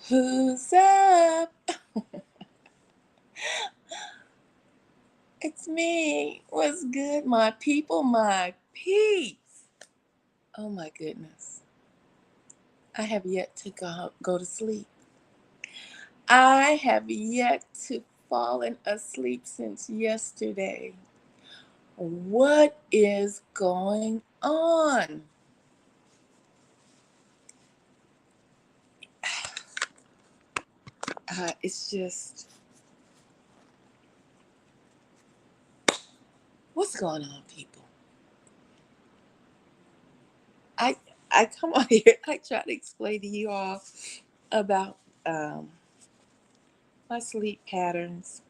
Who's up? It's me. What's good, my people, my peeps? Oh my goodness. I have yet to go to sleep. I have yet to fallen asleep since yesterday. What is going on? It's just, what's going on, people? I I come on here. I try to explain to you all about um, my sleep patterns.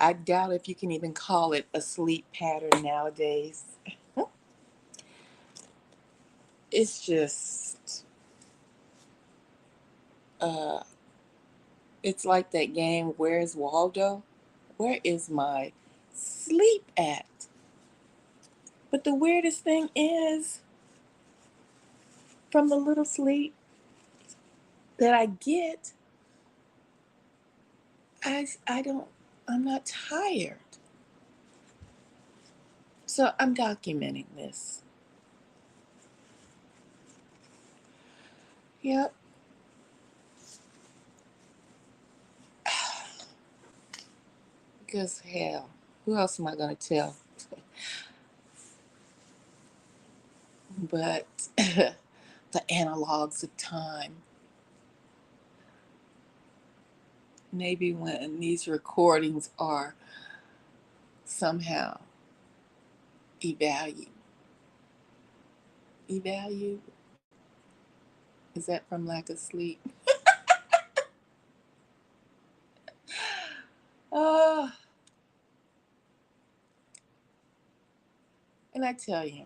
I doubt if you can even call it a sleep pattern nowadays. It's just, uh, it's like that game, Where's Waldo? Where is my sleep at? But the weirdest thing is, from the little sleep that I get, I don't, I'm not tired. So I'm documenting this. Yep. Because hell, who else am I going to tell? But the analogs of time. Maybe when these recordings are somehow evaluated. Evaluate? Is that from lack of sleep? Oh, and I tell you,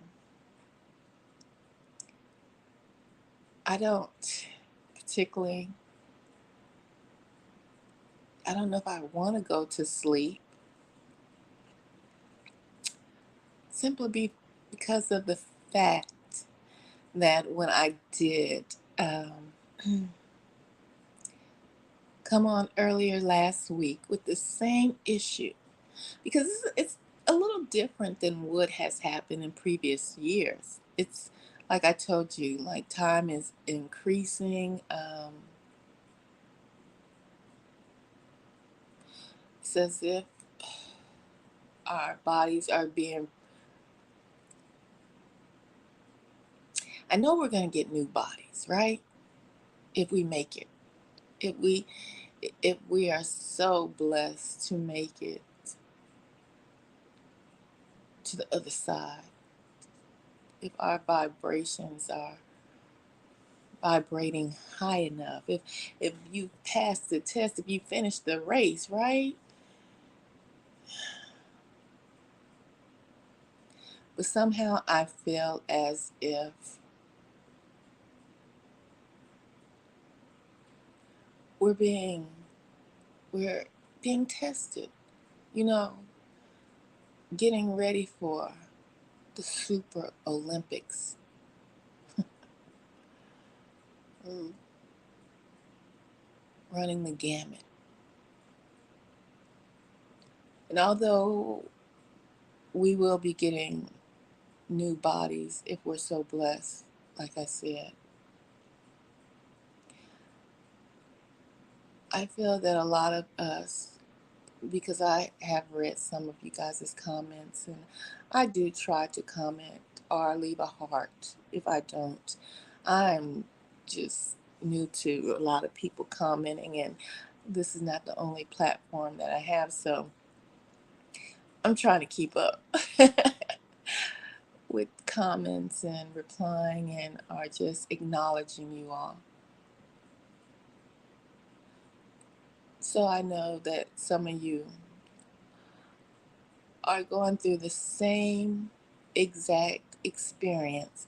I don't particularly, I don't know if I want to go to sleep simply because of the fact that when I did come on earlier last week with the same issue, because it's a little different than what has happened in previous years. It's like I told you, like time is increasing. It's as if our bodies are being. I know we're going to get new bodies, right? If we make it, if we, if we are so blessed to make it to the other side, if our vibrations are vibrating high enough, if you pass the test, if you finish the race, right? But somehow I feel as if we're being we're being tested, you know, getting ready for the Super Olympics. Mm, running the gamut. And although we will be getting new bodies if we're so blessed, like I said, I feel that a lot of us, because I have read some of you guys' comments, and I do try to comment or leave a heart if I don't. I'm just new to a lot of people commenting, and this is not the only platform that I have, so I'm trying to keep up with comments and replying and are just acknowledging you all. So I know that some of you are going through the same exact experience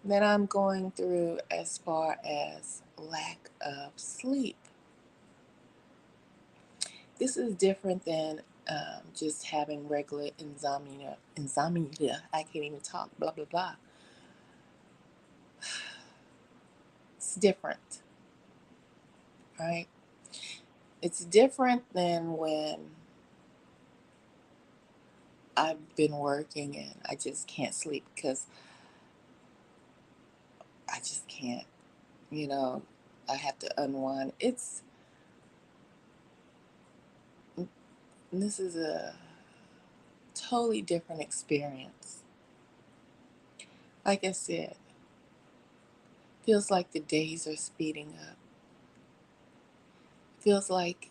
that I'm going through as far as lack of sleep. This is different than just having regular insomnia. Insomnia. I can't even talk. Blah blah blah. It's different. right? It's different than when I've been working and I just can't sleep because I just can't, you know, I have to unwind. This is a totally different experience. Like I said, feels like the days are speeding up. Feels like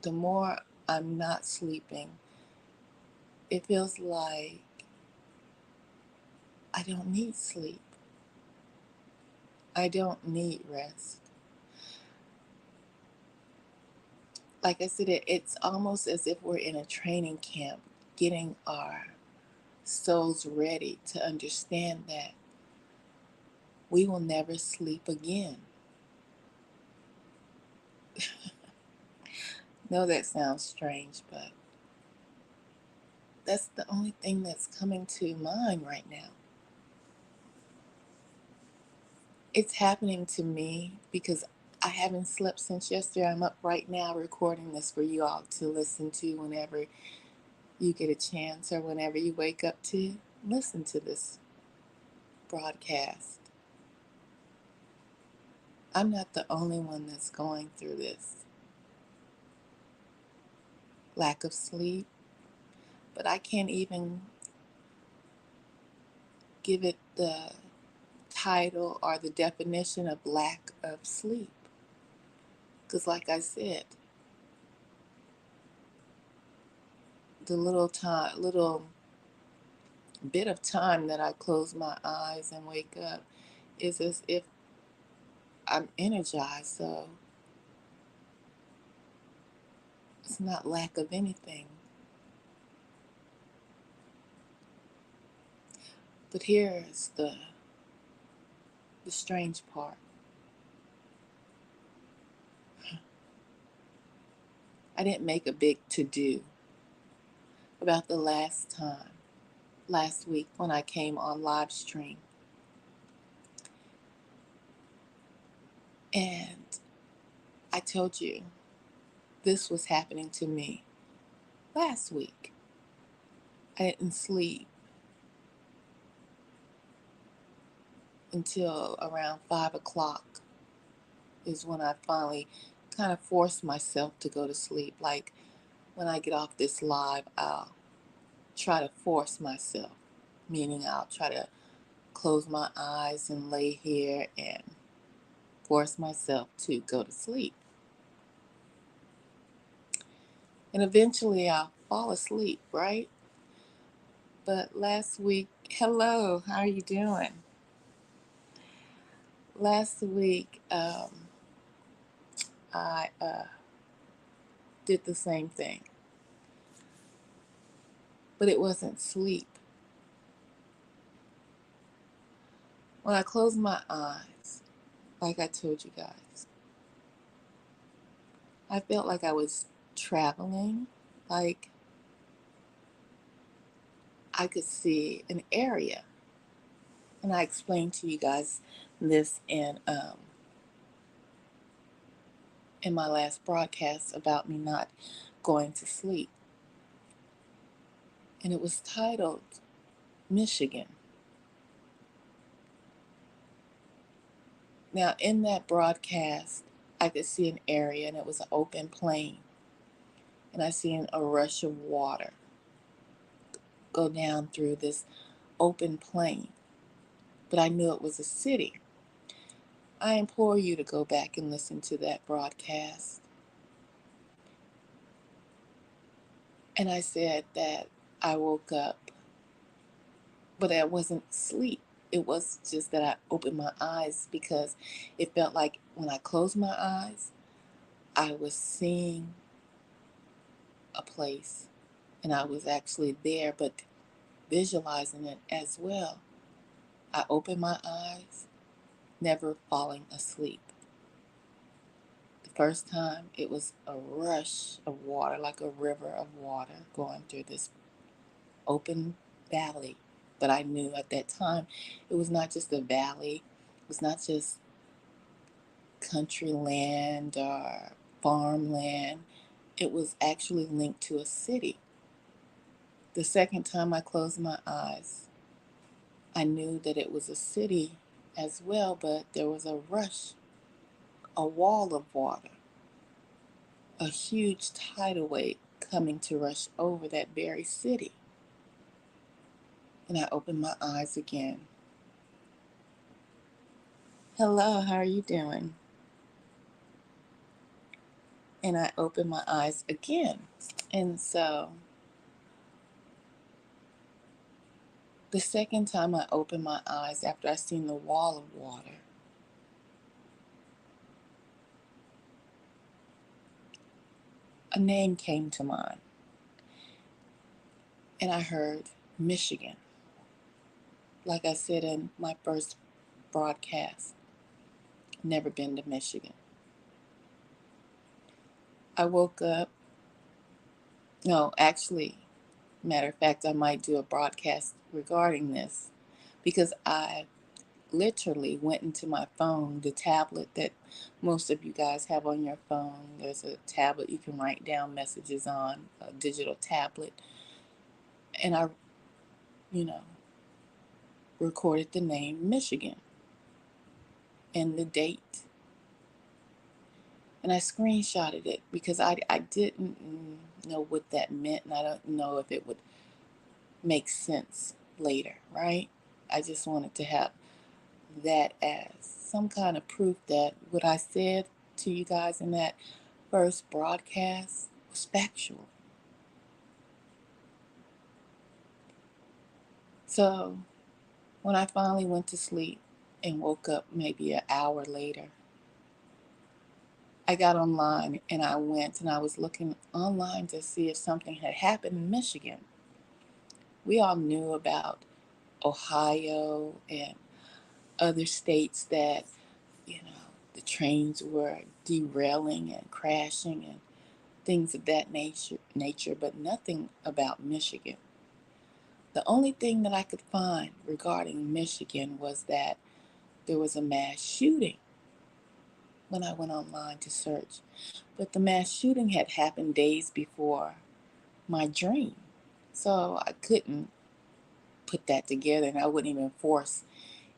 the more I'm not sleeping, it feels like I don't need sleep. I don't need rest. Like I said, it's almost as if we're in a training camp, getting our souls ready to understand that we will never sleep again. No, that sounds strange, but that's the only thing that's coming to mind right now. It's happening to me because I haven't slept since yesterday. I'm up right now recording this for you all to listen to whenever you get a chance or whenever you wake up to listen to this broadcast. I'm not the only one that's going through this lack of sleep, but I can't even give it the title or the definition of lack of sleep. Because, like I said, the little bit of time that I close my eyes and wake up is as if I'm energized. So it's not lack of anything. But here's the strange part. I didn't make a big to do about the last week when I came on live stream. And I told you this was happening to me last week. I didn't sleep until around 5 o'clock is when I finally kind of forced myself to go to sleep. Like when I get off this live, I'll try to force myself, meaning I'll try to close my eyes and lay here and force myself to go to sleep. And eventually I'll fall asleep, right? But last week, hello, how are you doing? Last week, I did the same thing, but it wasn't sleep. When I closed my eyes, like I told you guys, I felt like I was traveling, like I could see an area. And I explained to you guys this in my last broadcast about me not going to sleep. And it was titled Michigan. Now, in that broadcast, I could see an area and it was an open plain. And I seen a rush of water go down through this open plain. But I knew it was a city. I implore you to go back and listen to that broadcast. And I said that I woke up, but I wasn't asleep. It was just that I opened my eyes because it felt like when I closed my eyes, I was seeing a place and I was actually there, but visualizing it as well. I opened my eyes, never falling asleep. The first time, it was a rush of water, like a river of water going through this open valley. But I knew at that time it was not just a valley, it was not just country land or farmland. It was actually linked to a city. The second time I closed my eyes, I knew that it was a city as well, but there was a rush, a wall of water, a huge tidal wave coming to rush over that very city. And I opened my eyes again. Hello, how are you doing? And I opened my eyes again. And so the second time I opened my eyes after I seen the wall of water, a name came to mind. And I heard Michigan. Like I said in my first broadcast, never been to Michigan. I woke up, no, actually, matter of fact, I might do a broadcast regarding this because I literally went into my phone, the tablet that most of you guys have on your phone. There's a tablet you can write down messages on, a digital tablet. And I, you know, recorded the name Michigan and the date. And I screenshotted it because I didn't know what that meant, and I don't know if it would make sense later, right? I just wanted to have that as some kind of proof that what I said to you guys in that first broadcast was factual. So when I finally went to sleep and woke up maybe an hour later, I got online and I went and I was looking online to see if something had happened in Michigan. We all knew about Ohio and other states that, the trains were derailing and crashing and things of that nature, but nothing about Michigan. The only thing that I could find regarding Michigan was that there was a mass shooting when I went online to search. But the mass shooting had happened days before my dream. So I couldn't put that together, and I wouldn't even force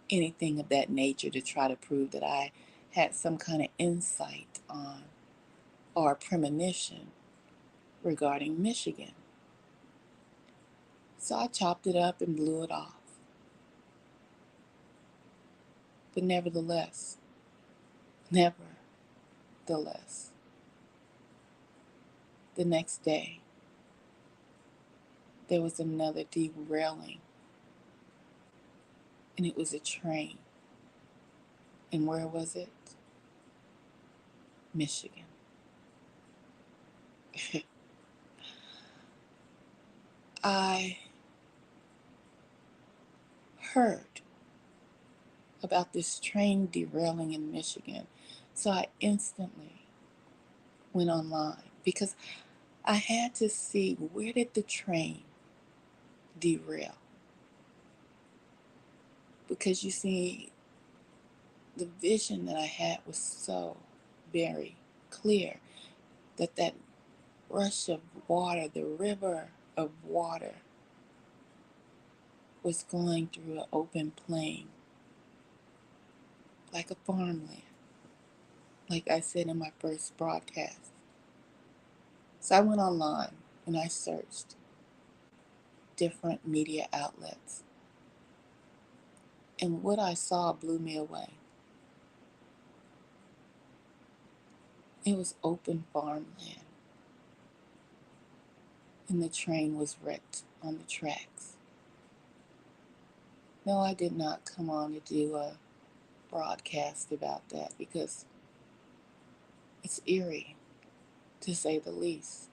anything of that nature to try to prove that I had some kind of insight on or premonition regarding Michigan. So I chopped it up and blew it off. But nevertheless, the next day, there was another derailing, and it was a train. And where was it? Michigan. I heard about this train derailing in Michigan, so I instantly went online because I had to see where did the train derail. Because you see, the vision that I had was so very clear that rush of water, the river of water, was going through an open plain, like a farmland, like I said in my first broadcast. So I went online and I searched different media outlets, and what I saw blew me away. It was open farmland, and the train was wrecked on the tracks. No, I did not come on to do a broadcast about that because it's eerie, to say the least.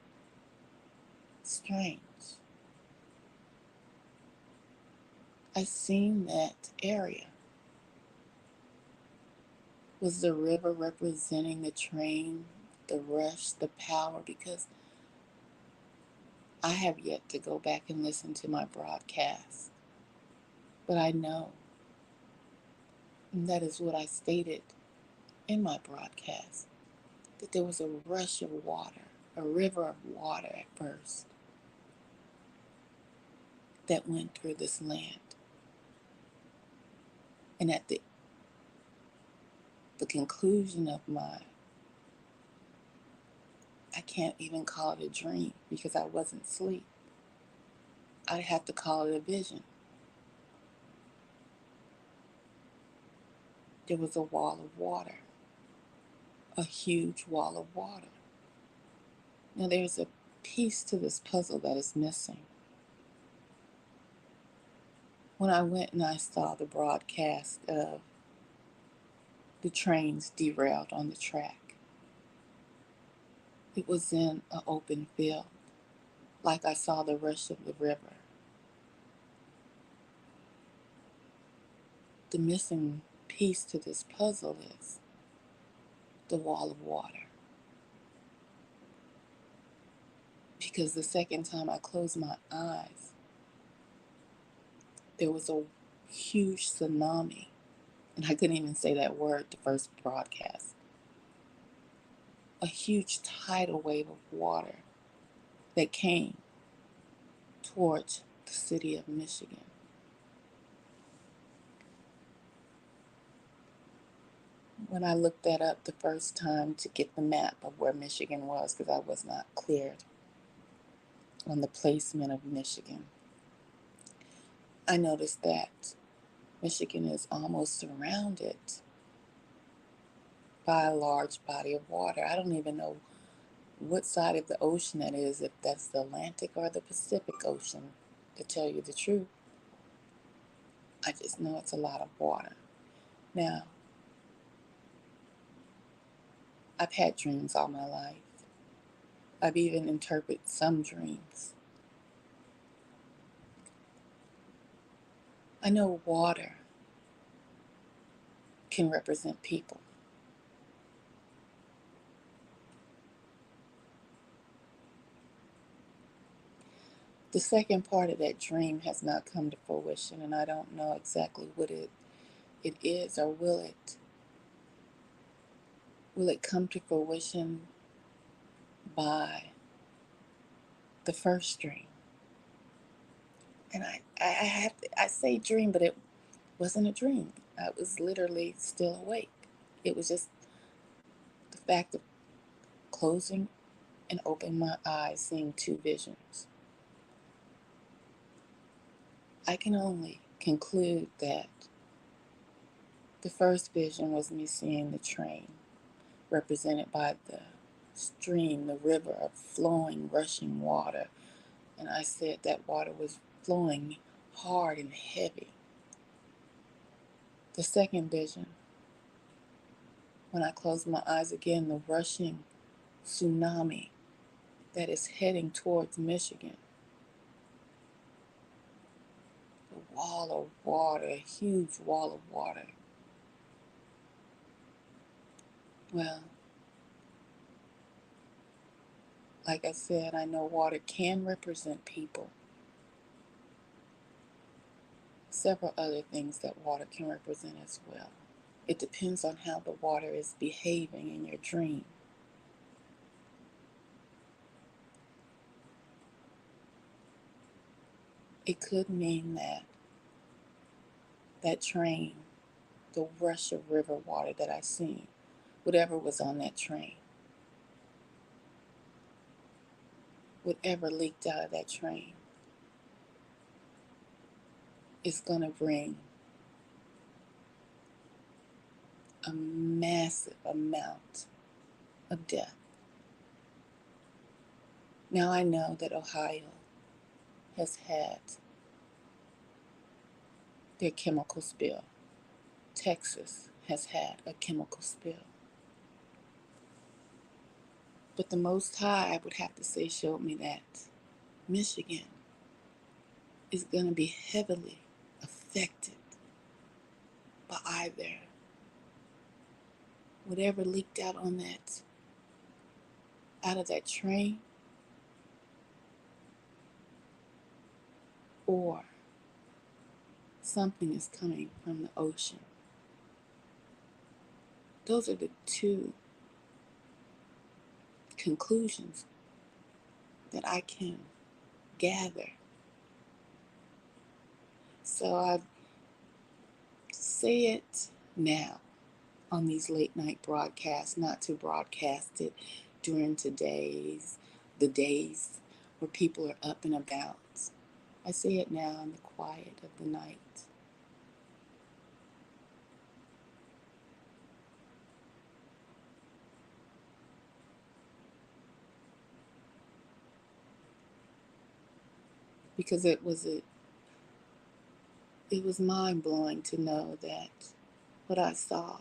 Strange. I seen that area. Was the river representing the train, the rush, the power? Because I have yet to go back and listen to my broadcast. But I know, and that is what I stated in my broadcast that there was a rush of water, a river of water at first that went through this land. And at the conclusion of I can't even call it a dream because I wasn't asleep. I'd have to call it a vision. There was a wall of water, a huge wall of water. Now there's a piece to this puzzle that is missing. When I went and I saw the broadcast of the trains derailed on the track, it was in an open field, like I saw the rush of the river. The missing piece to this puzzle is the wall of water. Because the second time I closed my eyes, there was a huge tsunami. And I couldn't even say that word the first broadcast. A huge tidal wave of water that came towards the city of Michigan. When I looked that up the first time to get the map of where Michigan was, because I was not cleared on the placement of Michigan, I noticed that Michigan is almost surrounded by a large body of water. I don't even know what side of the ocean that is, if that's the Atlantic or the Pacific Ocean, to tell you the truth. I just know it's a lot of water. Now, I've had dreams all my life. I've even interpreted some dreams. I know water can represent people. The second part of that dream has not come to fruition, and I don't know exactly what it is, or will it come to fruition by the first dream. And I say dream, but it wasn't a dream. I was literally still awake. It was just the fact of closing and opening my eyes, seeing two visions. I can only conclude that the first vision was me seeing the train, represented by the stream, the river of flowing, rushing water. And I said that water was flowing hard and heavy. The second vision, when I closed my eyes again, the rushing tsunami that is heading towards Michigan. A wall of water, a huge wall of water. Well, like I said, I know water can represent people. Several other things that water can represent as well. It depends on how the water is behaving in your dream. It could mean that that train, the rush of river water that I seen, whatever was on that train, whatever leaked out of that train, is going to bring a massive amount of death. Now I know that Ohio has had their chemical spill. Texas has had a chemical spill. But the Most High, I would have to say, showed me that Michigan is going to be heavily affected by either whatever leaked out of that train, or something is coming from the ocean. Those are the two conclusions that I can gather. So I say it now on these late night broadcasts, not to broadcast it during the days where people are up and about. I say it now in the quiet of the night. Because it was mind blowing to know that what I saw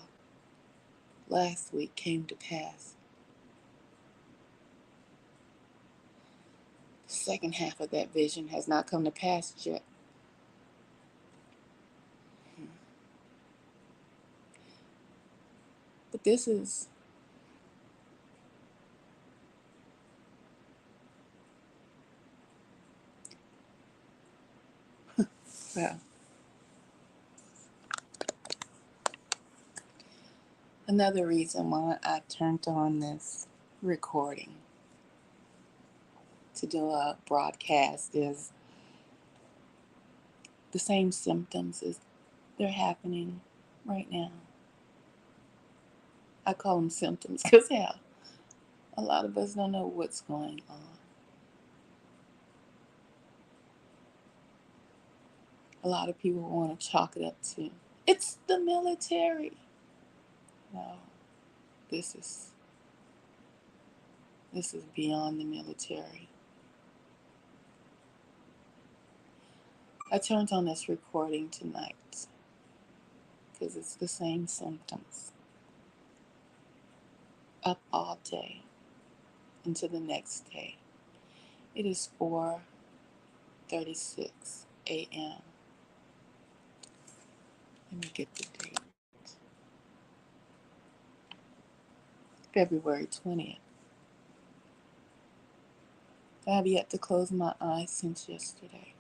last week came to pass. The second half of that vision has not come to pass yet. But this is, well, another reason why I turned on this recording to do a broadcast is the same symptoms as they're happening right now. I call them symptoms because, hell, a lot of us don't know what's going on. A lot of people want to chalk it up to, it's the military. No, this is beyond the military. I turned on this recording tonight because it's the same symptoms. Up all day into the next day. It is 4:36 a.m. Let me get the date. February 20th. I have yet to close my eyes since yesterday.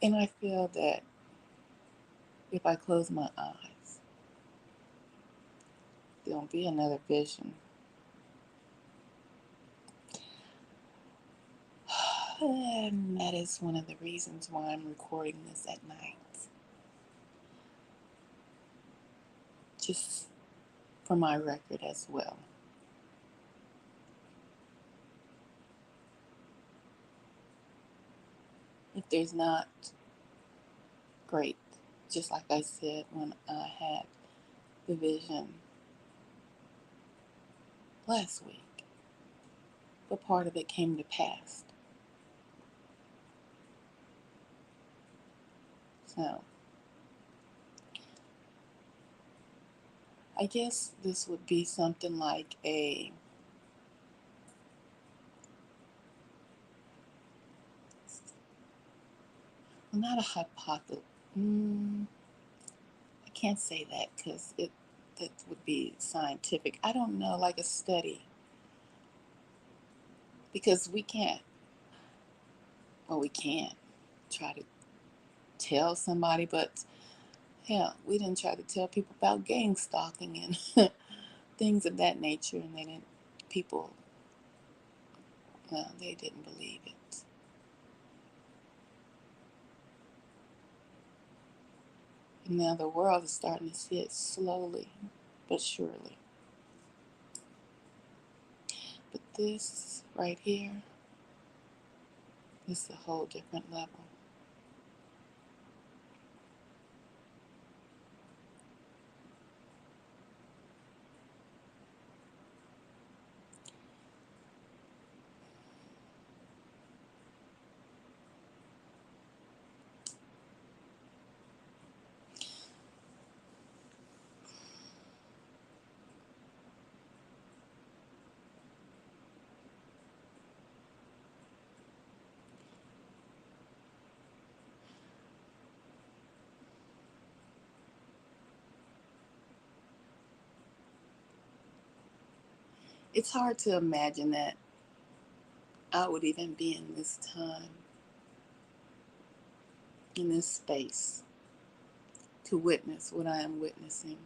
And I feel that if I close my eyes, there won't be another vision. And that is one of the reasons why I'm recording this at night. Just for my record as well. If there's not, great. Just like I said when I had the vision last week. But part of it came to pass. So I guess this would be something like not a hypothesis. I can't say that because that would be scientific. I don't know, like a study. Because we can't try to tell somebody, but hell, we didn't try to tell people about gang stalking and things of that nature, and people, well, they didn't believe it. And now the world is starting to see it slowly but surely. But this right here is a whole different level. It's hard to imagine that I would even be in this time, in this space, to witness what I am witnessing.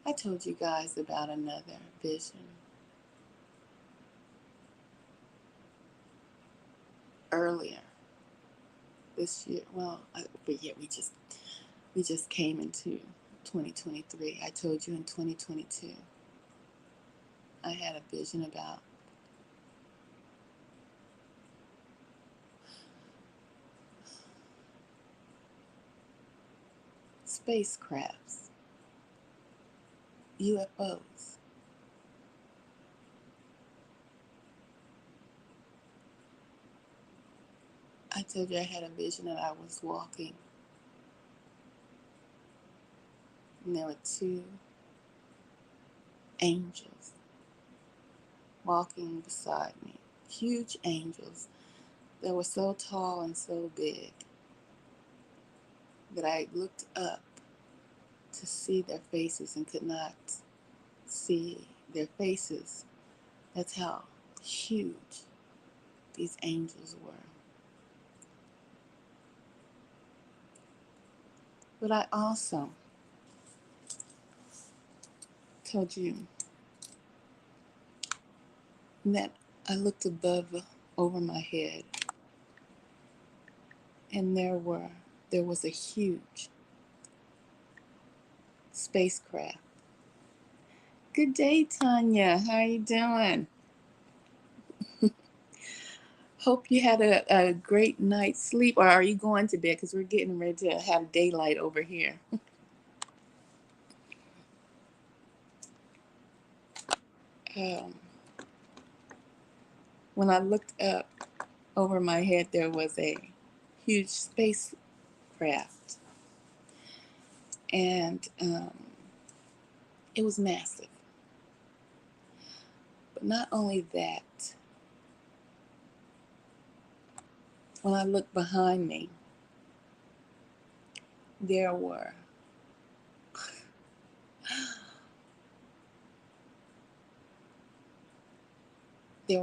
I told you guys about another vision earlier this year. Well, but yet we just came into 2023. I told you in 2022 I had a vision about spacecrafts, UFOs. I told you I had a vision that I was walking, and there were two angels walking beside me. Huge angels that were so tall and so big that I looked up to see their faces and could not see their faces. That's how huge these angels were. But I also told you that I looked above over my head, and there was a huge spacecraft. Good day, Tanya. How are you doing? Hope you had a great night's sleep. Or are you going to bed? Because we're getting ready to have daylight over here. Um, when I looked up over my head, there was a huge spacecraft. And it was massive. But not only that, when I looked behind me, there were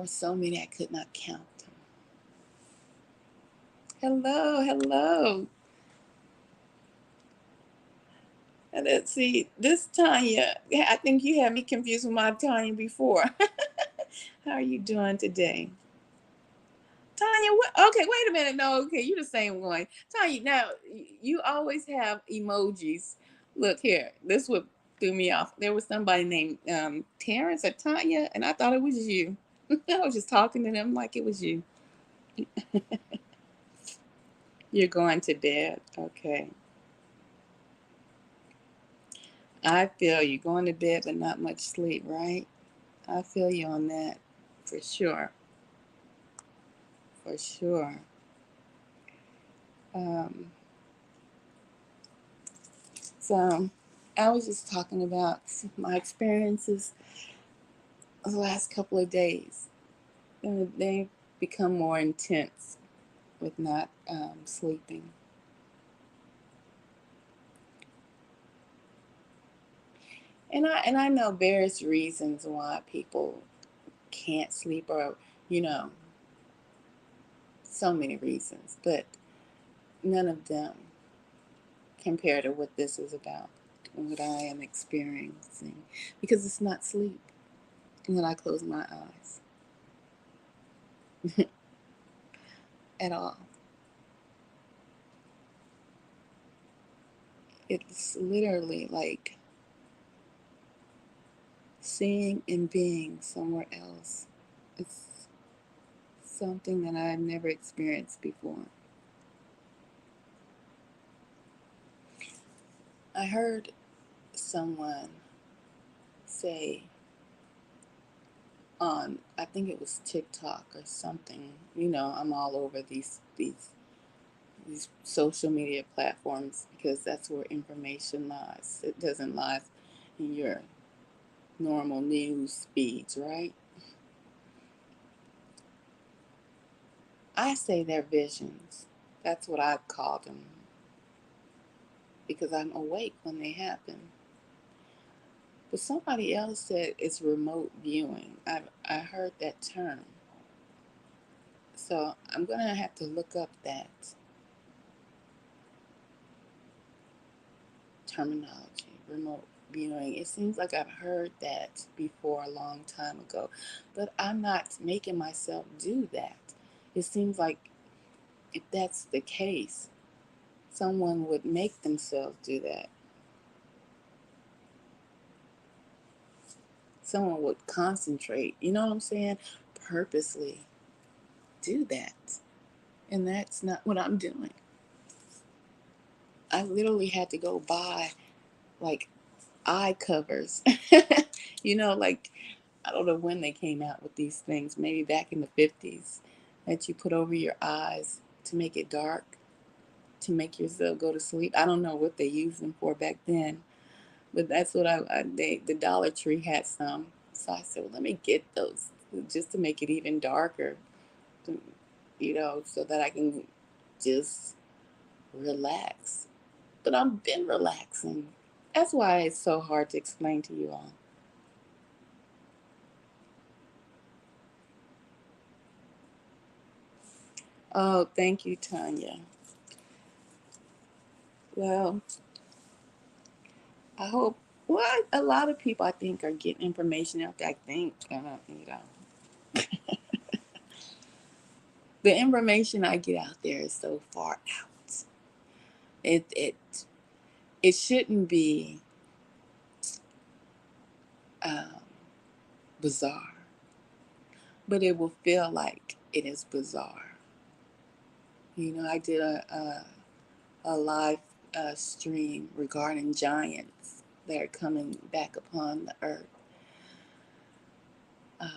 so many I could not count them. Hello, hello. And let's see, this Tanya, I think you had me confused with my Tanya before. How are you doing today? Tanya, what? Okay, wait a minute. No, okay, you're the same one. Tanya, now, you always have emojis. Look here, this what threw me off. There was somebody named Terrence or Tanya, and I thought it was you. I was just talking to them like it was you. You're going to bed. Okay. I feel you. Going to bed, but not much sleep, right? I feel you on that. For sure. For sure. Um, so I was just talking about my experiences the last couple of days. They've become more intense with not sleeping. And I know various reasons why people can't sleep, or you know so many reasons, but none of them compare to what this is about, what I am experiencing, because it's not sleep when I close my eyes at all. It's literally like seeing and being somewhere else. It's something that I've never experienced before. I heard someone say on, I think it was TikTok or something. I'm all over these social media platforms because that's where information lies. It doesn't lie in your normal news feeds, right? I say they're visions. That's what I call them, because I'm awake when they happen. But somebody else said it's remote viewing. I heard that term. So I'm going to have to look up that terminology, remote viewing. It seems like I've heard that before a long time ago, but I'm not making myself do that. It seems like if that's the case, someone would make themselves do that. Someone would concentrate, you know what I'm saying? Purposely do that. And that's not what I'm doing. I literally had to go buy like eye covers. Like I don't know when they came out with these things, maybe back in the 50s, that you put over your eyes to make it dark, to make yourself go to sleep. I don't know what they used them for back then, but that's what the Dollar Tree had some. So I said, well, let me get those just to make it even darker, so that I can just relax. But I've been relaxing. That's why it's so hard to explain to you all. Oh, thank you, Tanya. Well, I hope. Well, a lot of people I think are getting information out there. I think, the information I get out there is so far out. It shouldn't be um, bizarre, but it will feel like it is bizarre. I did a live stream regarding giants that are coming back upon the earth. Um,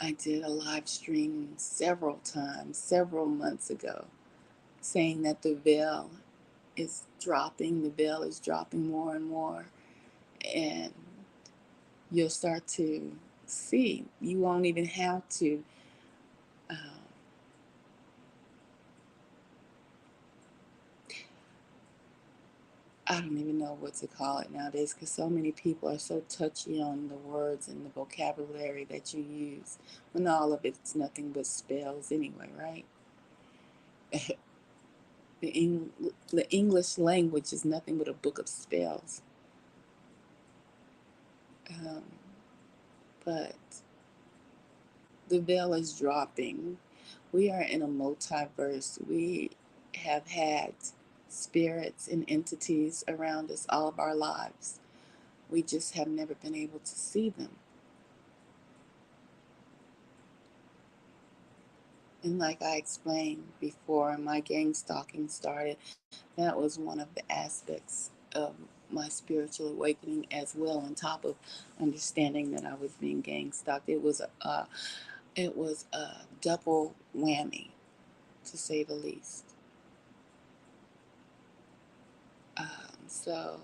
I did a live stream several times, several months ago, saying that the veil is dropping more and more, and you'll start to see. You won't even have to. Um, I don't even know what to call it nowadays because so many people are so touchy on the words and the vocabulary that you use when all of it's nothing but spells anyway, right? The English language is nothing but a book of spells. Um, but the veil is dropping. We are in a multiverse. We have had spirits and entities around us all of our lives. We just have never been able to see them. And like I explained before, my gang stalking started. That was one of the aspects of my spiritual awakening as well. On top of understanding that I was being gang stalked, it was a double whammy, to say the least. So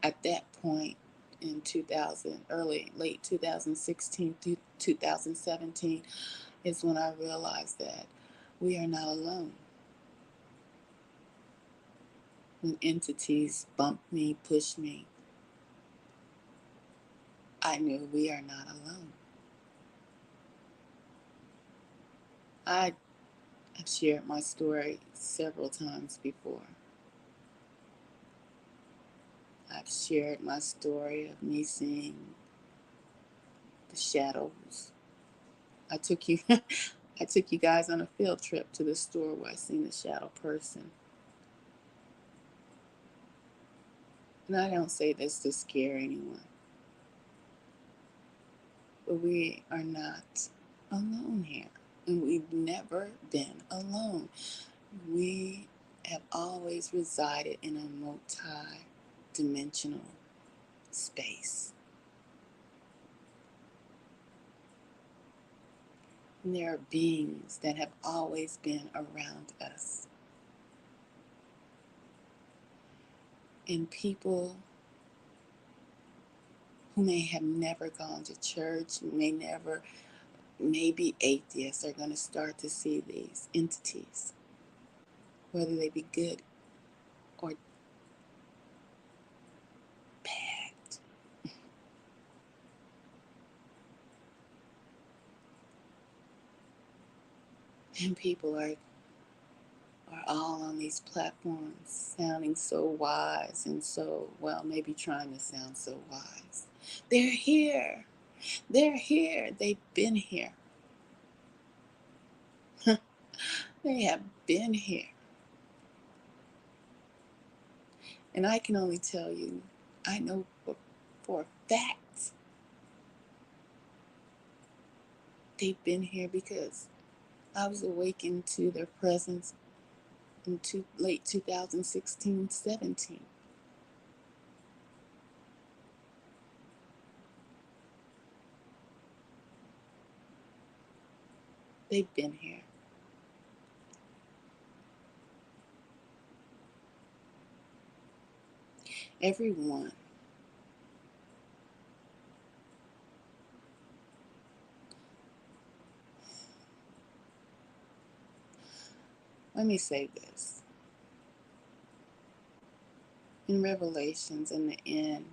at that point in 2000, late 2016 to 2017, is when I realized that we are not alone. When entities bump me, push me, I knew we are not alone. I have shared my story several times before. I've shared my story of me seeing the shadows. I took you I took you guys on a field trip to the store where I seen the shadow person. And I don't say this to scare anyone, but we are not alone here. And we've never been alone. We have always resided in a multi dimensional space. And there are beings that have always been around us. And people who may have never gone to church, may be atheists, are going to start to see these entities, whether they be good or And people are all on these platforms sounding so wise and so, well, maybe trying to sound so wise. They're here. They're here. They've been here. They have been here. And I can only tell you, I know for a fact they've been here because I was awakened to their presence in late 2016, 17. They've been here. Everyone. Let me say this. In Revelations, in the end,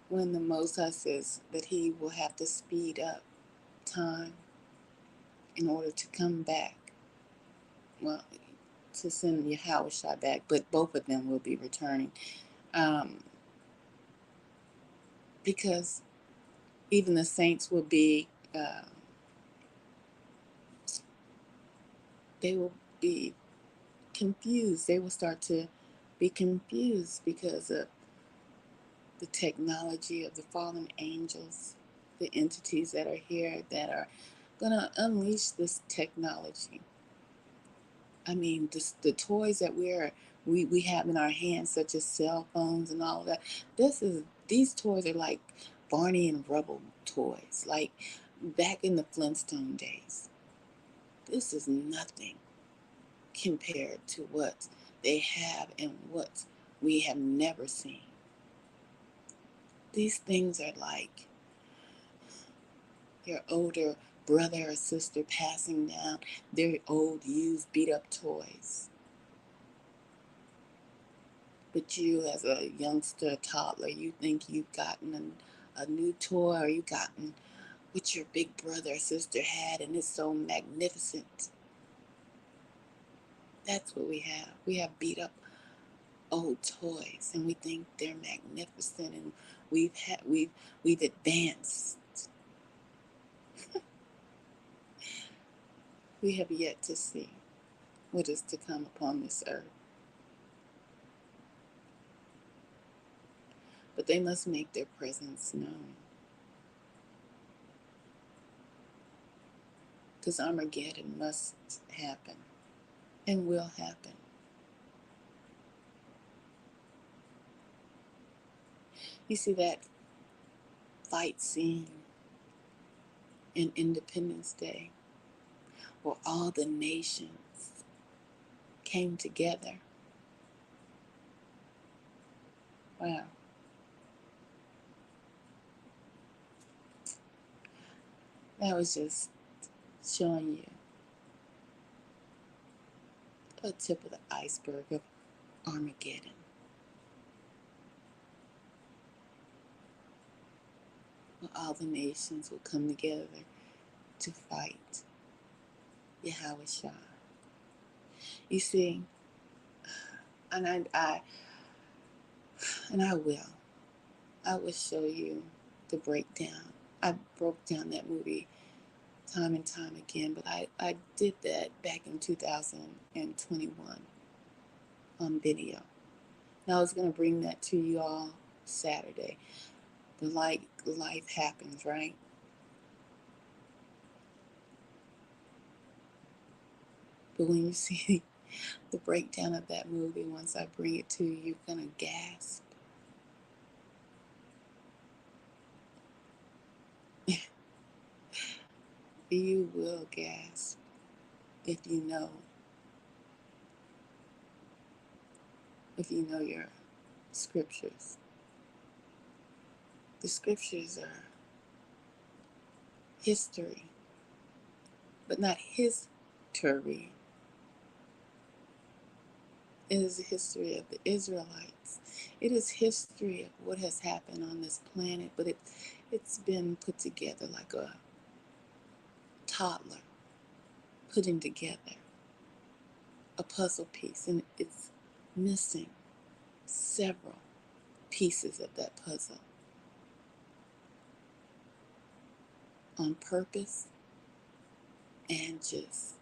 when the Most High says that he will have to speed up time in order to come back, well, to send Yahushua back, but both of them will be returning. Um, because even the saints will be, they will be confused. They will start to be confused because of the technology of the fallen angels, the entities that are here that are going to unleash this technology. I mean, the toys that we have in our hands, such as cell phones and all of that. These toys are like Barney and Rubble toys, like back in the Flintstone days. This is nothing compared to what they have and what we have never seen. These things are like your older brother or sister passing down their old, used, beat up toys. But you, as a youngster, toddler, you think you've gotten a new toy, or you've gotten what your big brother or sister had, and it's so magnificent. That's what we have. We have beat up old toys, and we think they're magnificent, and we've advanced. We have yet to see what is to come upon this earth. But they must make their presence known. Because Armageddon must happen and will happen. You see that fight scene in Independence Day where all the nations came together. Wow. That was just showing you a tip of the iceberg of Armageddon. Where all the nations will come together to fight Yahweh Shah. You see, and I will. I will show you the breakdown. I broke down that movie time and time again, but I did that back in 2021 on video. Now I was going to bring that to you all Saturday. But like life happens, right? But when you see the breakdown of that movie, once I bring it to you, you're going to gasp. You will gasp if you know your scriptures. The scriptures are history, but not history. It is the history of the Israelites. It is history of what has happened on this planet, but it's been put together like a toddler putting together a puzzle piece and it's missing several pieces of that puzzle on purpose and just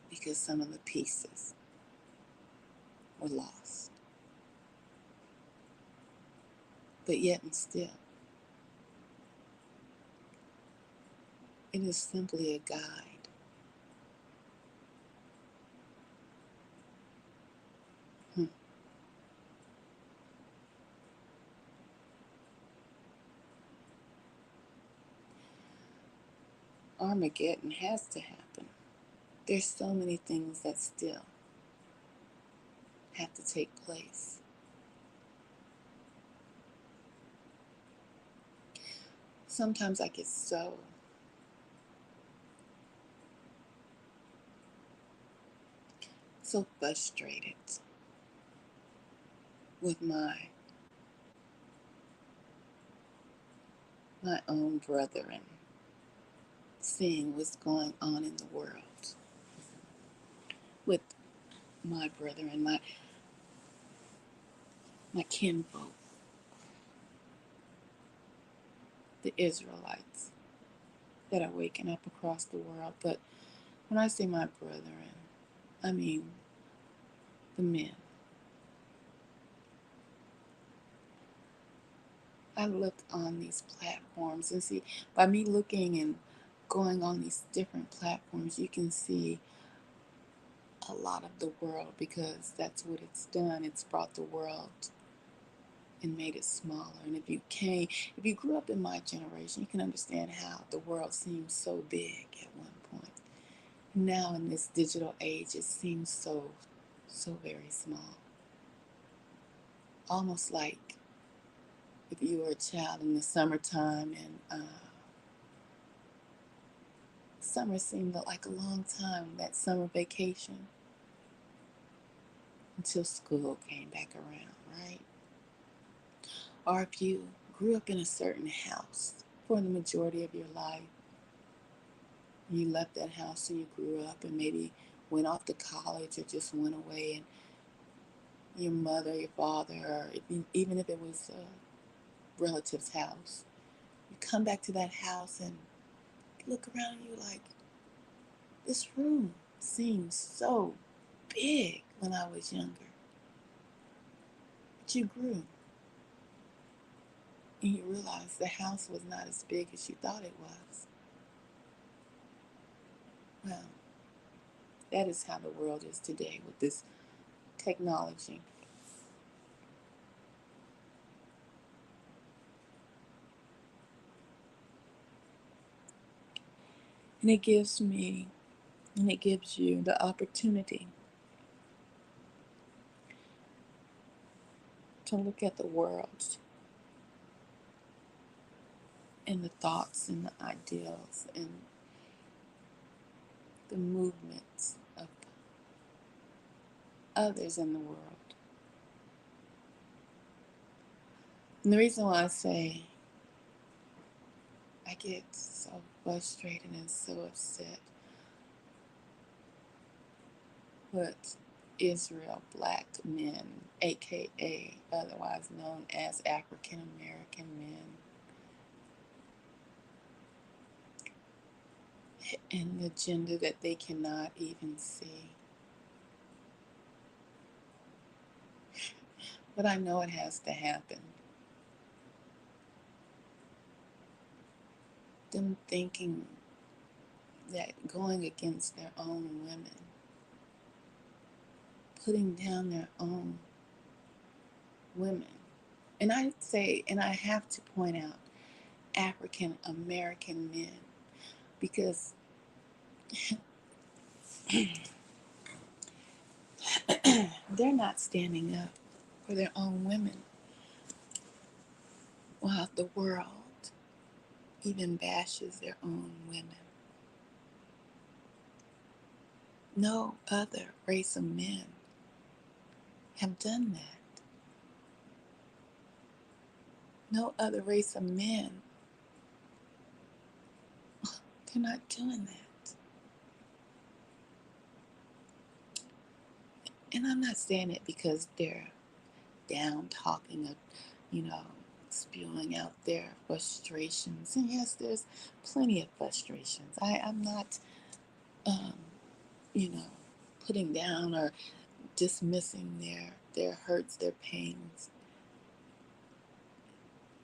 because some of the pieces were lost. But yet and still, it is simply a guide. Hmm. Armageddon has to happen. There's so many things that still have to take place. Sometimes I get so frustrated with my own brethren, seeing what's going on in the world with my brethren, my kinfolk, the Israelites that are waking up across the world. But when I say my brethren, I mean the men. I look on these platforms and see, by me looking and going on these different platforms, you can see a lot of the world because that's what it's done. It's brought the world and made it smaller. And if you grew up in my generation, you can understand how the world seemed so big at one point. Now in this digital age, it seems so very small. Almost like if you were a child in the summertime and summer seemed like a long time, that summer vacation, until school came back around, right? Or if you grew up in a certain house for the majority of your life, you left that house and you grew up and maybe went off to college or just went away, and your mother, your father, or even if it was a relative's house, you come back to that house and look around and you're like, this room seems so big when I was younger. But you grew and you realize the house was not as big as you thought it was. Well, that is how the world is today with this technology. And it gives me and it gives you the opportunity to look at the world and the thoughts and the ideals and the movements of others in the world. And the reason why I say I get so frustrated and so upset with Israel black men, aka otherwise known as African American men, and the gender that they cannot even see. But I know it has to happen. Them thinking that going against their own women, putting down their own women. And I say, and I have to point out African American men because they're not standing up for their own women while the world even bashes their own women. No other race of men have done that. No other race of men, they're not doing that. And I'm not saying it because they're down talking or, you know, spewing out their frustrations. And yes, there's plenty of frustrations. I'm not, um, you know, putting down or dismissing their hurts, their pains,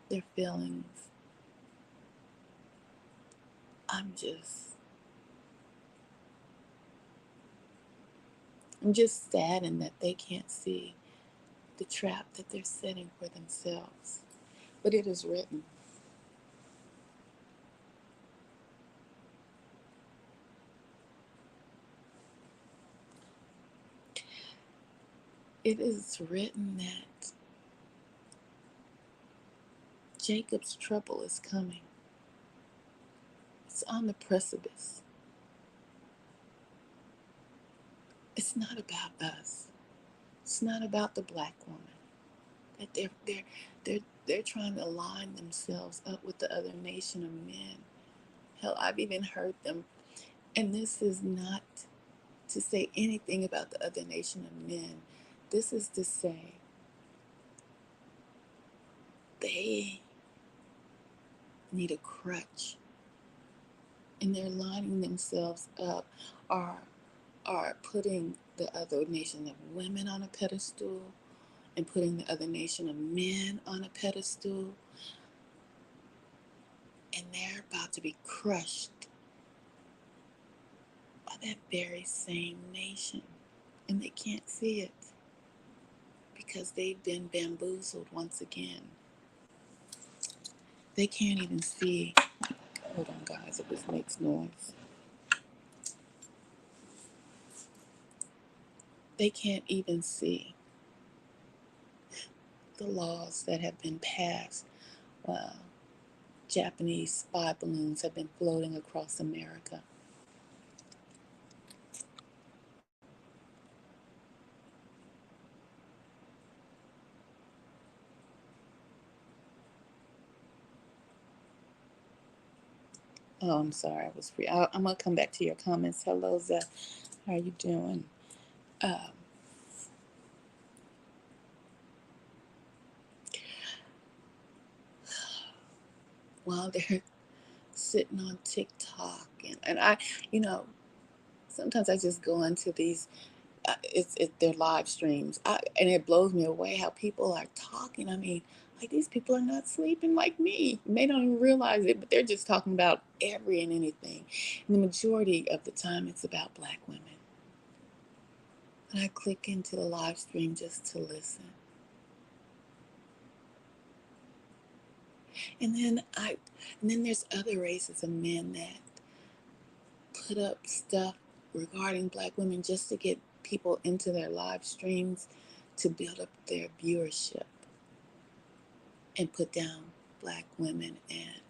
their feelings. I'm just I'm just saddened that they can't see the trap that they're setting for themselves. But it is written. It is written that Jacob's trouble is coming. It's on the precipice. It's not about us. It's not about the black woman. That they're trying to align themselves up with the other nation of men. Hell, I've even heard them, and this is not to say anything about the other nation of men. This is to say they need a crutch, and they're lining themselves up, are putting the other nation of women on a pedestal and putting the other nation of men on a pedestal, and they're about to be crushed by that very same nation, and they can't see it because they've been bamboozled once again. They can't even see. Hold on, guys, if this makes noise. They can't even see the laws that have been passed while Japanese spy balloons have been floating across America. Oh, I'm sorry, I was free. I'm gonna come back to your comments. Hello, Zeth. How are you doing? Um, while they're sitting on TikTok, and I, you know, sometimes I just go into these. It's their live streams, and it blows me away how people are talking. I mean, like these people are not sleeping like me. And they don't even realize it, but they're just talking about every and anything. And the majority of the time, it's about black women. And I click into the live stream just to listen. And then there's other races of men that put up stuff regarding black women just to get people into their live streams to build up their viewership and put down black women, and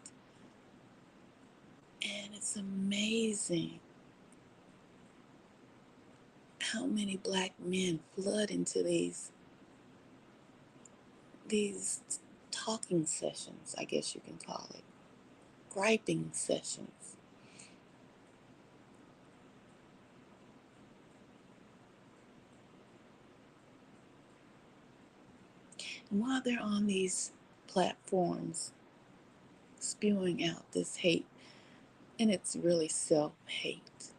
it's amazing how many black men flood into these talking sessions, I guess you can call it, griping sessions. And while they're on these platforms spewing out this hate, and it's really self-hate,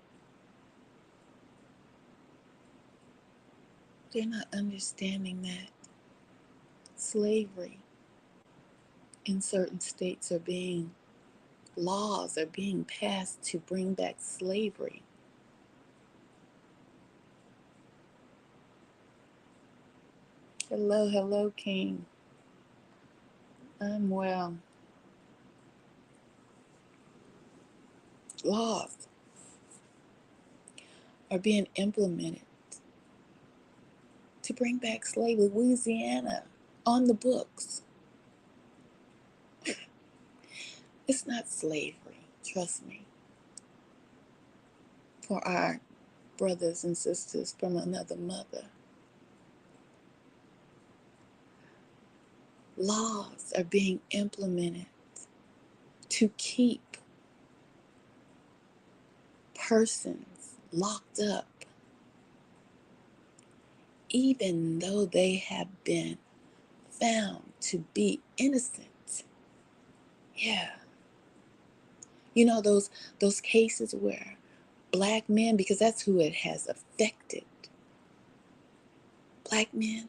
they're not understanding that slavery in certain states laws are being passed to bring back slavery. Hello, hello, King. I'm well. Laws are being implemented to bring back slavery. Louisiana on the books. It's not slavery, trust me. For our brothers and sisters from another mother, laws are being implemented to keep persons locked up even though they have been found to be innocent. Yeah. You know those cases where black men, because that's who it has affected, black men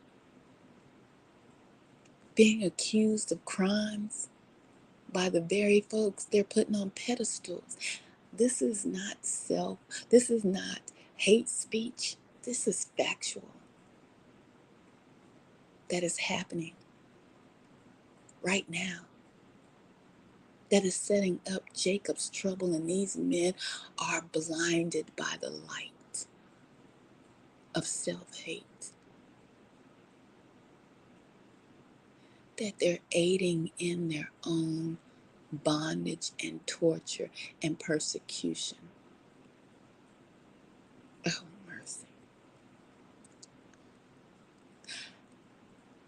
being accused of crimes by the very folks they're putting on pedestals. This is not this is not hate speech. This is factual that is happening right now, that is setting up Jacob's trouble, and these men are blinded by the light of self-hate, that they're aiding in their own bondage and torture and persecution. Oh, mercy.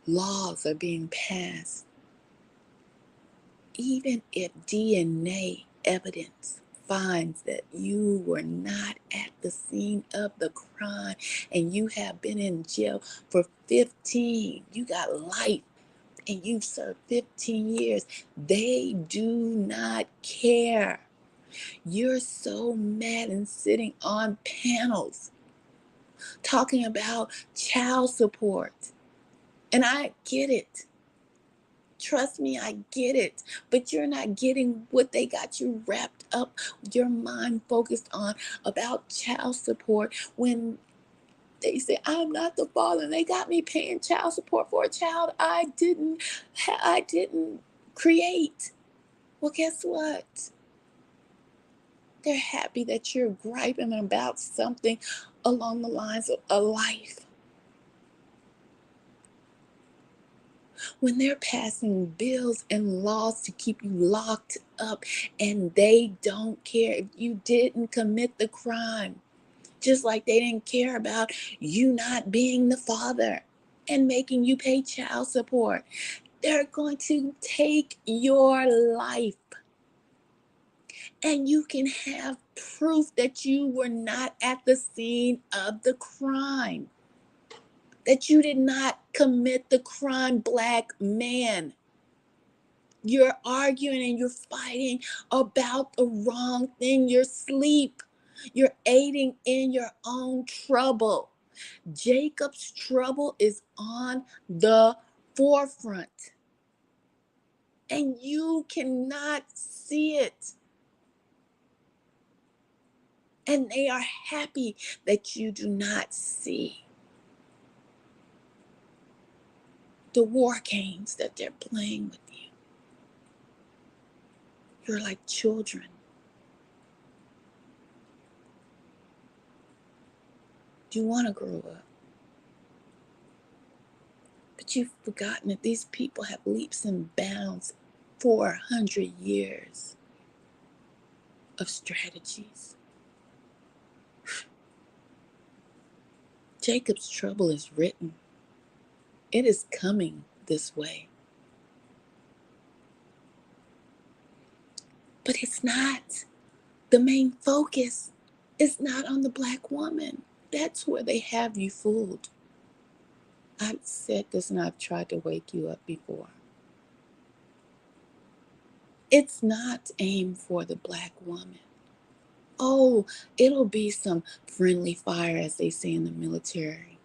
Laws are being passed, even if DNA evidence finds that you were not at the scene of the crime and you have been in jail for 15, you got life and you've served 15 years, they do not care. You're so mad and sitting on panels talking about child support. And I get it. Trust me, I get it. But you're not getting what they got you wrapped up, your mind focused on about child support when they say, I'm not the father. And they got me paying child support for a child I didn't create. Well, guess what? They're happy that you're griping about something along the lines of a life. When they're passing bills and laws to keep you locked up and they don't care if you didn't commit the crime, just like they didn't care about you not being the father and making you pay child support. They're going to take your life, and you can have proof that you were not at the scene of the crime, that you did not commit the crime, black man. You're arguing and you're fighting about the wrong thing. You're asleep. You're aiding in your own trouble. Jacob's trouble is on the forefront, and you cannot see it. And they are happy that you do not see the war games that they're playing with you. You're like children. You want to grow up, but you've forgotten that these people have leaps and bounds, 400 years of strategies. Jacob's trouble is written. It is coming this way. But it's not. The main focus is not on the black woman. That's where they have you fooled. I've said this and I've tried to wake you up before. It's not aimed for the black woman. Oh, it'll be some friendly fire, as they say in the military.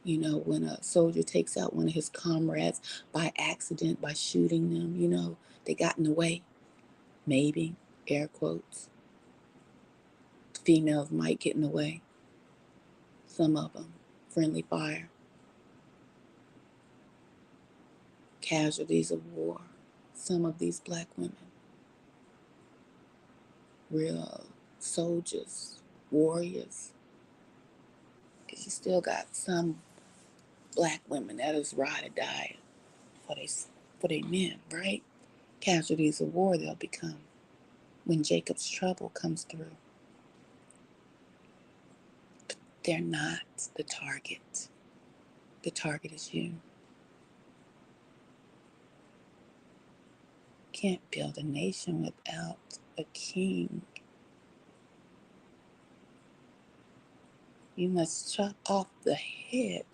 You know, when a soldier takes out one of his comrades by accident, by shooting them, they got in the way. Maybe, air quotes. Females might get in the way. Some of them, friendly fire. Casualties of war. Some of these black women. Real soldiers, warriors. Because you still got some black women that is ride or die for they men, right? Casualties of war they'll become when Jacob's trouble comes through. But they're not the target. The target is you. Can't build a nation without a king. You must chop off the head.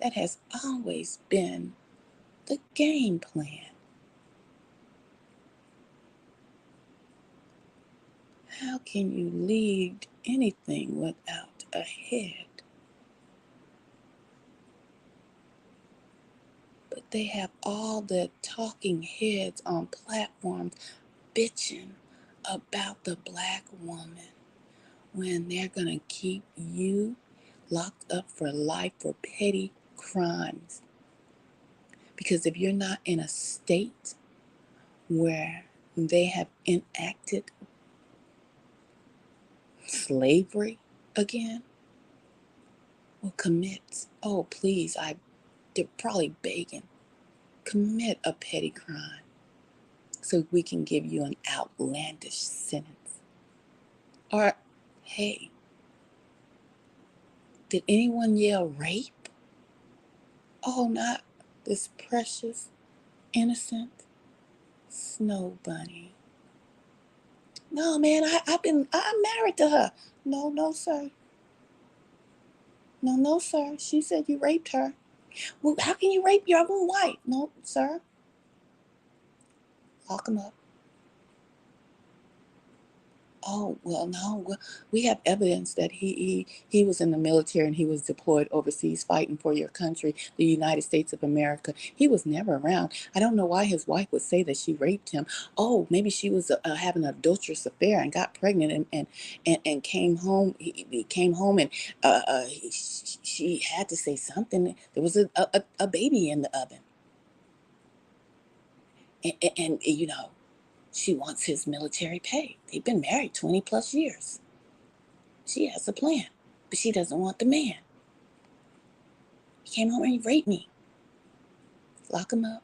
That has always been the game plan. How can you lead anything without a head? But they have all the talking heads on platforms bitching about the black woman when they're going to keep you locked up for life for petty crimes. Because if you're not in a state where they have enacted slavery again, well, oh, please, they're probably begging, commit a petty crime so we can give you an outlandish sentence. Or, hey, did anyone yell rape? Oh, not this precious, innocent snow bunny. No, man, I'm married to her. No, no, sir. No, no, sir. She said you raped her. Well, how can you rape your own wife? No, sir. Lock him up. Oh, well, no. Well, we have evidence that he was in the military and he was deployed overseas fighting for your country, the United States of America. He was never around. I don't know why his wife would say that she raped him. Oh, maybe she was having an adulterous affair and got pregnant and came home. He came home and she had to say something. There was a baby in the oven. And she wants his military pay. They've been married 20 plus years. She has a plan, but she doesn't want the man. He came home and he raped me. Lock him up.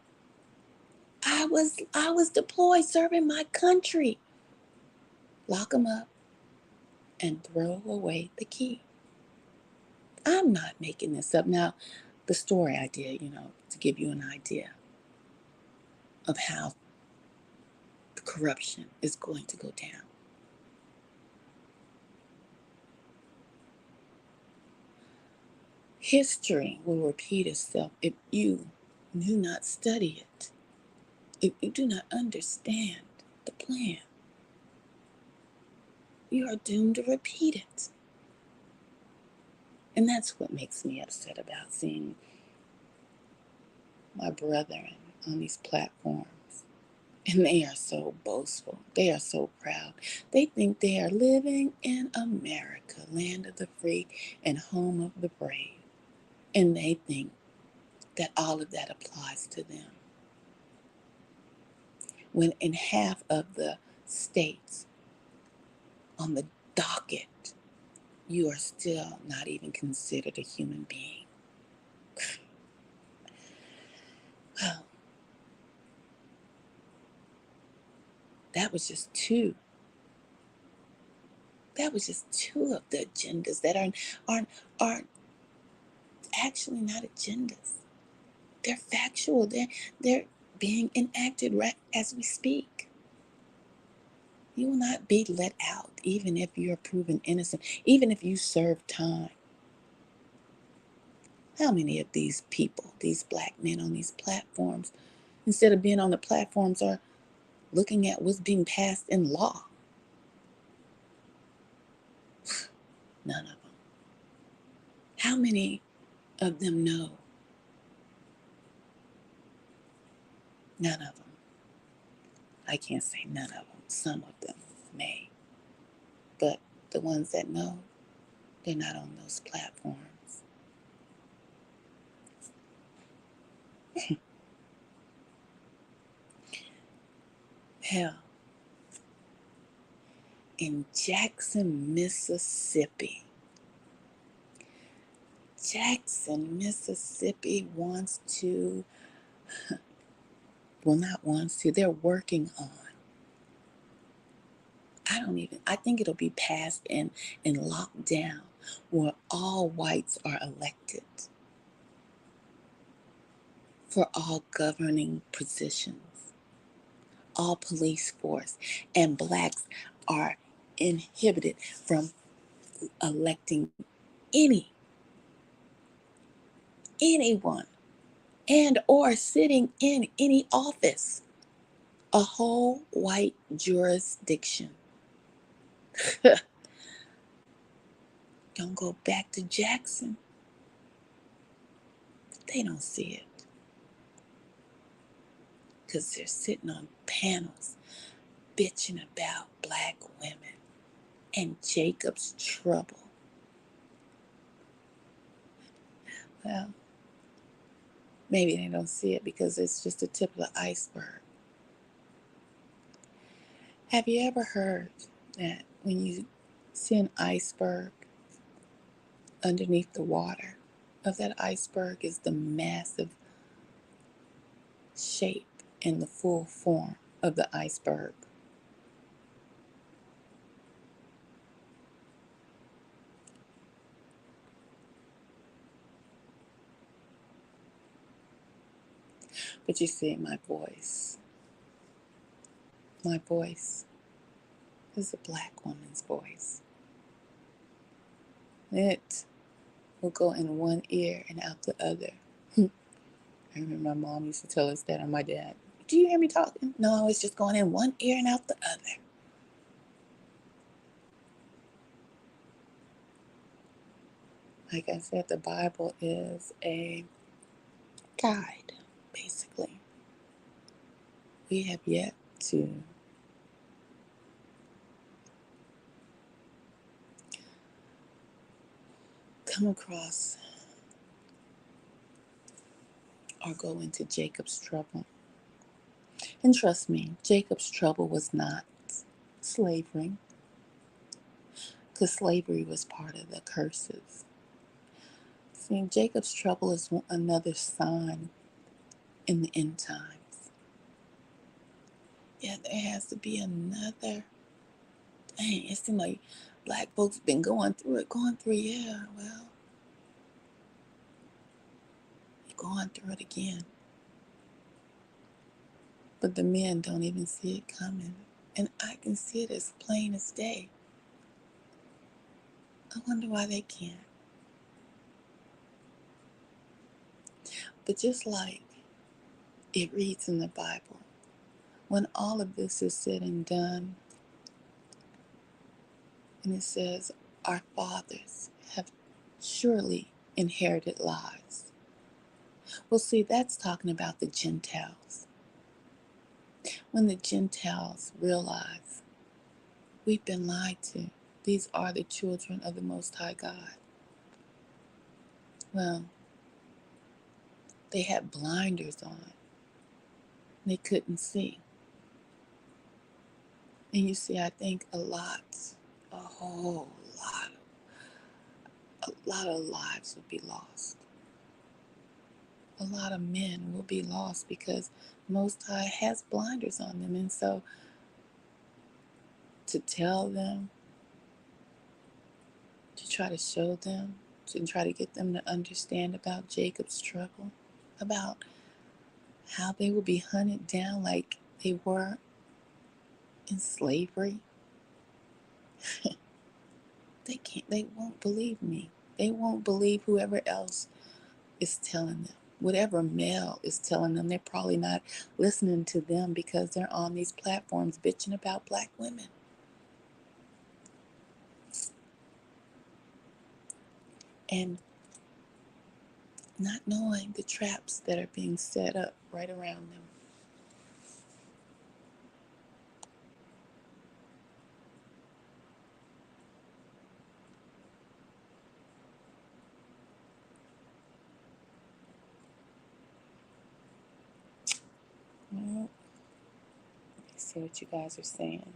I was deployed serving my country. Lock him up and throw away the key. I'm not making this up. Now, the story I did, to give you an idea of how the corruption is going to go down. History will repeat itself if you do not study it, if you do not understand the plan. You are doomed to repeat it. And that's what makes me upset about seeing my brethren on these platforms. And they are so boastful. They are so proud. They think they are living in America, land of the free and home of the brave. And they think that all of that applies to them. When in half of the states on the docket, you are still not even considered a human being. Well, that was just two. That was just two of the agendas that aren't actually not agendas. They're factual. They're being enacted right as we speak. You will not be let out, even if you're proven innocent, even if you serve time. How many of these people, these black men on these platforms, instead of being on the platforms, are looking at what's being passed in law? None of them. How many of them know? None of them. I can't say none of them. Some of them may. But the ones that know, they're not on those platforms. Hell, in Jackson, Mississippi, wants to, well, not wants to, they're working on. I think it'll be passed and locked down where all whites are elected for all governing positions, all police force, and blacks are inhibited from electing anyone, and or sitting in any office, a whole white jurisdiction. Don't go back to Jackson. They don't see it because they're sitting on panels bitching about black women and Jacob's trouble. Well, maybe they don't see it because it's just the tip of the iceberg. Have you ever heard that when you see an iceberg, underneath the water of that iceberg is the massive shape and the full form of the iceberg? But you see, my voice is a black woman's voice. It will go in one ear and out the other. I remember my mom used to tell us that, or my dad. Do you hear me talking? No, it's just going in one ear and out the other. Like I said, the Bible is a guide, basically. We have yet to come across or go into Jacob's trouble. And trust me, Jacob's trouble was not slavery, because slavery was part of the curses. See, Jacob's trouble is another sign in the end times. Yeah, there has to be another. Dang, it seems like black folks been going through it, yeah, well, you're going through it again. But the men don't even see it coming. And I can see it as plain as day. I wonder why they can't. But just like it reads in the Bible, when all of this is said and done, and it says, our fathers have surely inherited lies. Well, see, that's talking about the Gentiles. When the Gentiles realize we've been lied to, these are the children of the Most High God. Well, they had blinders on. They couldn't see. And you see, I think a whole lot of lives would be lost. A lot of men will be lost because Most High has blinders on them. And so to tell them, to try to show them, to try to get them to understand about Jacob's trouble, about how they will be hunted down like they were in slavery, they won't believe me. They won't believe whoever else is telling them. Whatever male is telling them, they're probably not listening to them because they're on these platforms bitching about black women. And not knowing the traps that are being set up right around them. Well, let's see what you guys are saying.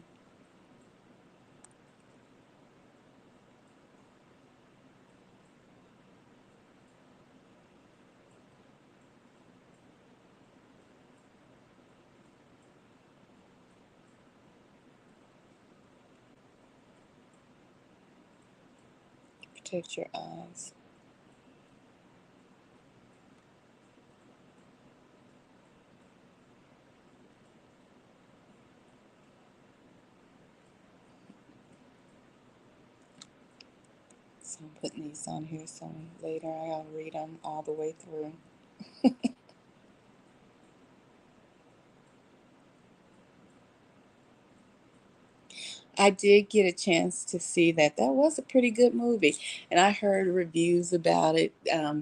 Protect your eyes. So I'm putting these on here so later I'll read them all the way through. I did get a chance to see that. That was a pretty good movie. And I heard reviews about it.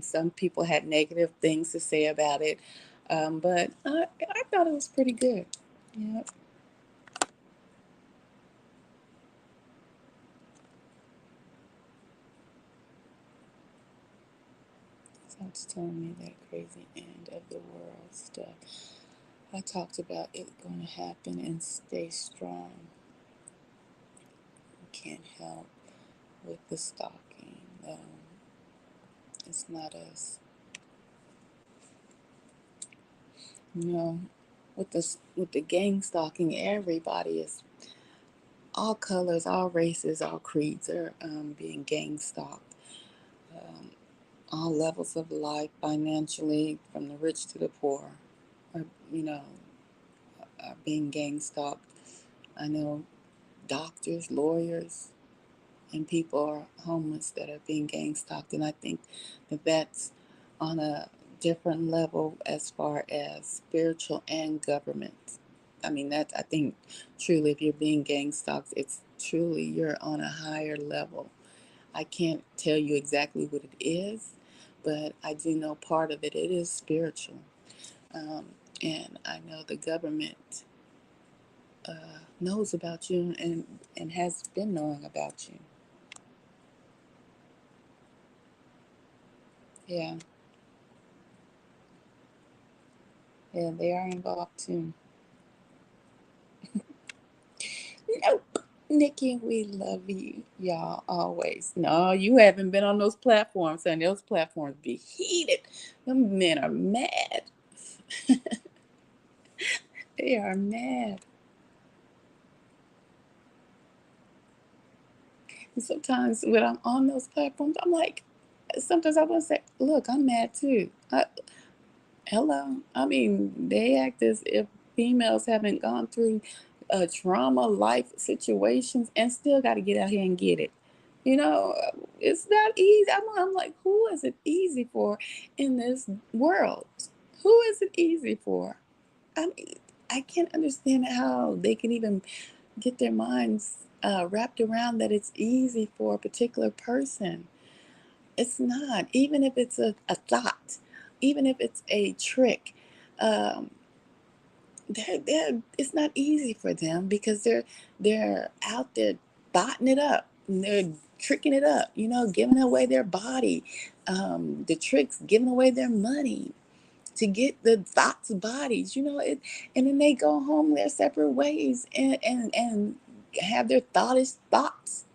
Some people had negative things to say about it. But I thought it was pretty good. Yeah. So it's telling me that crazy end of the world stuff. I talked about it going to happen and stay strong. We can't help with the stalking. It's not us. You know, with the gang stalking, everybody is all colors, all races, all creeds are being gang stalked. Um, all levels of life, financially, from the rich to the poor, are you know are being gang stalked. I know doctors, lawyers, and people are homeless that are being gang stalked, and I think that that's on a different level as far as spiritual and government. I mean, that I think truly, if you're being gang stalked, it's truly you're on a higher level. I can't tell you exactly what it is, but I do know part of it. It is spiritual, um, and I know the government knows about you and has been knowing about you. Yeah, yeah, they are involved too. Nope. Nikki, we love you, y'all, always. No, you haven't been on those platforms, and those platforms be heated. Them men are mad. They are mad. And sometimes when I'm on those platforms, I'm like, sometimes I want to say, look, I'm mad too. Hello. I mean, they act as if females haven't gone through trauma life situations and still got to get out here and get it. You know, it's not easy. I'm like, who is it easy for in this world? Who is it easy for? I mean, I can't understand how they can even get their minds wrapped around that it's easy for a particular person. It's not, even if it's a thought, even if it's a trick. Um, it's not easy for them because they're out there botting it up. And they're tricking it up, giving away their body, the tricks, giving away their money to get the thoughts bodies, and then they go home their separate ways and have their thoughts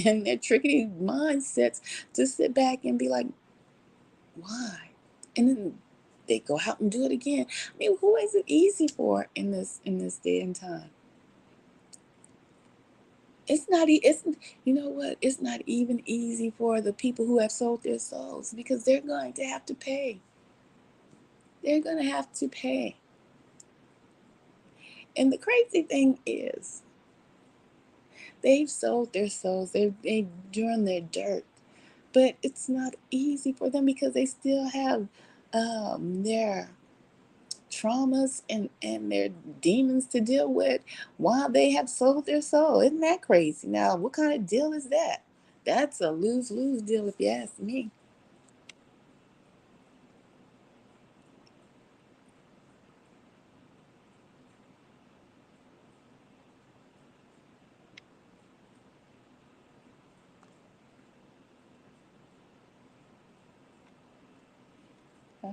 and their tricky mindsets to sit back and be like, why? And then they go out and do it again. I mean, who is it easy for in this day and time? It's not. It's, you know what? It's not even easy for the people who have sold their souls because they're going to have to pay. They're going to have to pay. And the crazy thing is, they've sold their souls. They've drawn their dirt, but it's not easy for them because they still have their traumas and their demons to deal with while they have sold their soul. Isn't that crazy? Now, what kind of deal is that? That's a lose lose deal, if you ask me.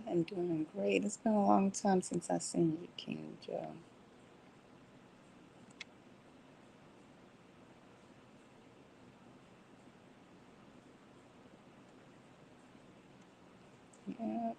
I'm doing great. It's been a long time since I've seen you, King Joe. Yeah.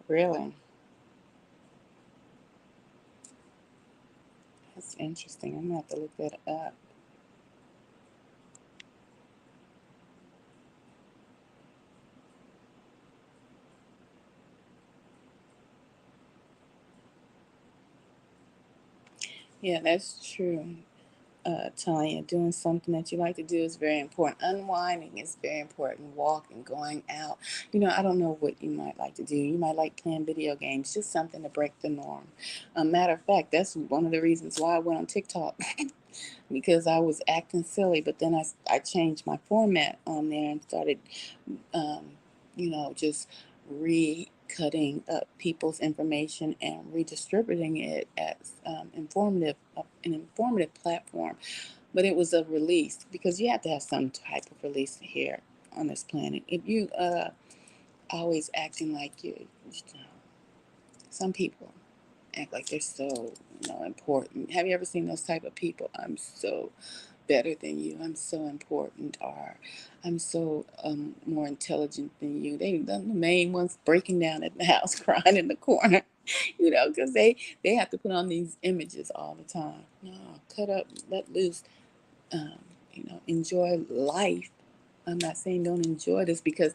Really? That's interesting. I'm gonna have to look that up. Yeah, that's true. Tanya, doing something that you like to do is very important. Unwinding is very important. Walking, going out. I don't know what you might like to do. You might like playing video games, just something to break the norm. Matter of fact, that's one of the reasons why I went on TikTok because I was acting silly. But then I changed my format on there and started, um, just recutting up people's information and redistributing it as an informative platform. But it was a release because you have to have some type of release here on this planet. If you always acting like some people act like they're so important. Have you ever seen those type of people? I'm so better than you. I'm so important, or I'm so more intelligent than you. They the main ones breaking down at the house, crying in the corner, because they have to put on these images all the time. No, cut up, let loose. Um, enjoy life. I'm not saying don't enjoy this because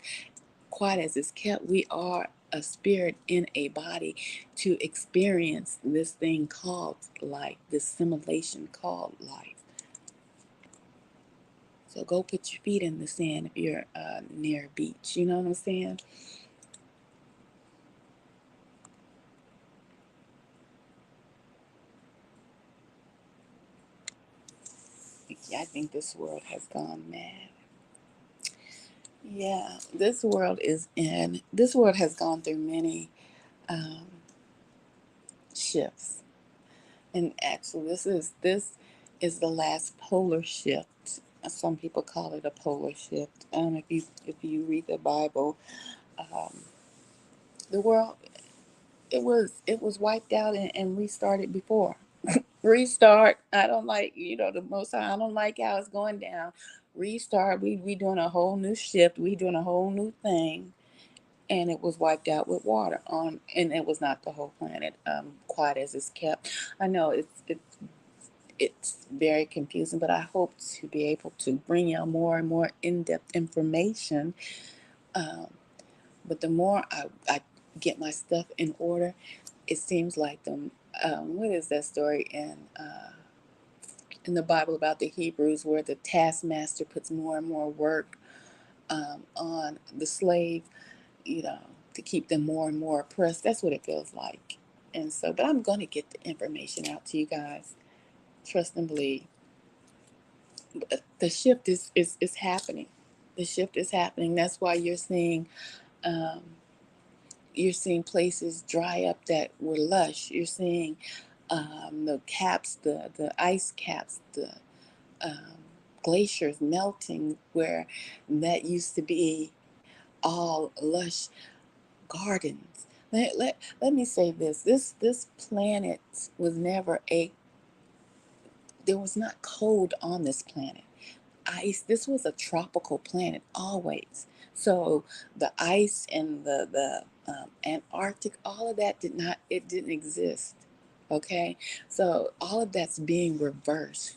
quiet as it's kept, we are a spirit in a body to experience this thing called life, this simulation called life. So go put your feet in the sand if you're near a beach. You know what I'm saying? I think this world has gone mad. Yeah, this world has gone through many um, shifts. And actually, this is the last polar shift. Some people call it a polar shift. If you read the Bible, um, the world it was wiped out and restarted before. Restart. I don't like the most. I don't like how it's going down. Restart. We doing a whole new shift. We doing a whole new thing. And it was wiped out with water on, and it was not the whole planet. Quiet as it's kept. I know it's very confusing, but I hope to be able to bring you more and more in-depth information. Um, but the more I get my stuff in order, it seems like what is that story in the Bible about the Hebrews where the taskmaster puts more and more work on the slave, you know, to keep them more and more oppressed. That's what it feels like. And so, but I'm going to get the information out to you guys. Trust and believe. The shift is happening. The shift is happening. That's why um, you're seeing places dry up that were lush. You're seeing the caps, the ice caps, the um, glaciers melting where that used to be all lush gardens. Let me say this. This planet was never a there was not cold on this planet. Ice. This was a tropical planet always. So the ice and the Antarctic, all of that didn't exist. Okay, so all of that's being reversed,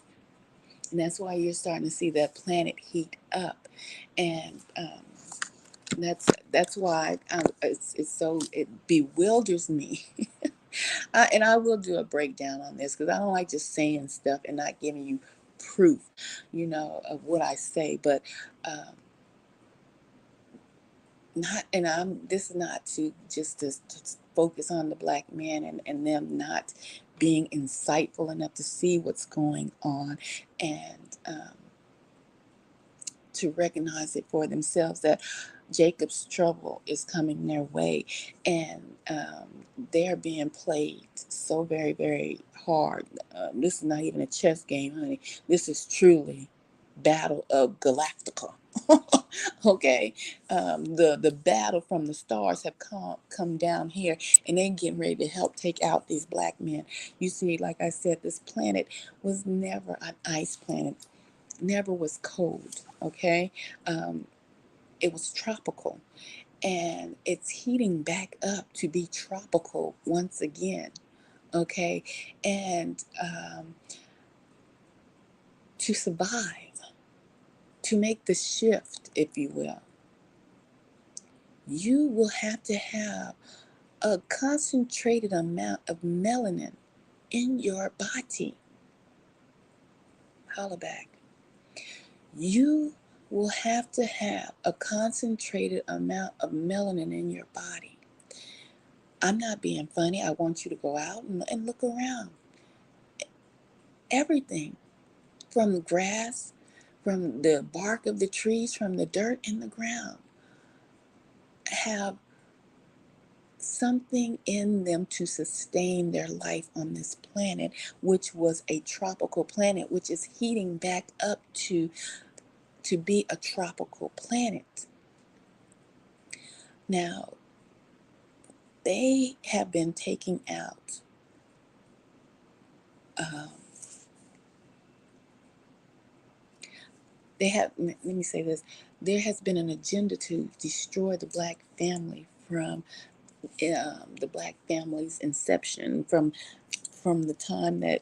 and that's why you're starting to see that planet heat up, and that's why it bewilders me. And I will do a breakdown on this because I don't like just saying stuff and not giving you proof, of what I say. But um, not, and I'm this is not to focus on the black man and them not being insightful enough to see what's going on and to recognize it for themselves that Jacob's trouble is coming their way, and they're being played so very, very hard. This is not even a chess game, honey. This is truly Battle of Galactica. Okay, the battle from the stars have come down here, and they're getting ready to help take out these black men. You see, like I said, this planet was never an ice planet, never was cold. Okay, um, it was tropical, and it's heating back up to be tropical once again. Okay, and to survive, to make the shift, if you will, you will have to have a concentrated amount of melanin in your body. Holla back. You will have to have a concentrated amount of melanin in your body. I'm not being funny. I want you to go out and look around. Everything from the grass, from the bark of the trees, from the dirt in the ground, have something in them to sustain their life on this planet, which was a tropical planet, which is heating back up to be a tropical planet. Now, they have been taking out, um, let me say this, there has been an agenda to destroy the black family from the black family's inception, from the time that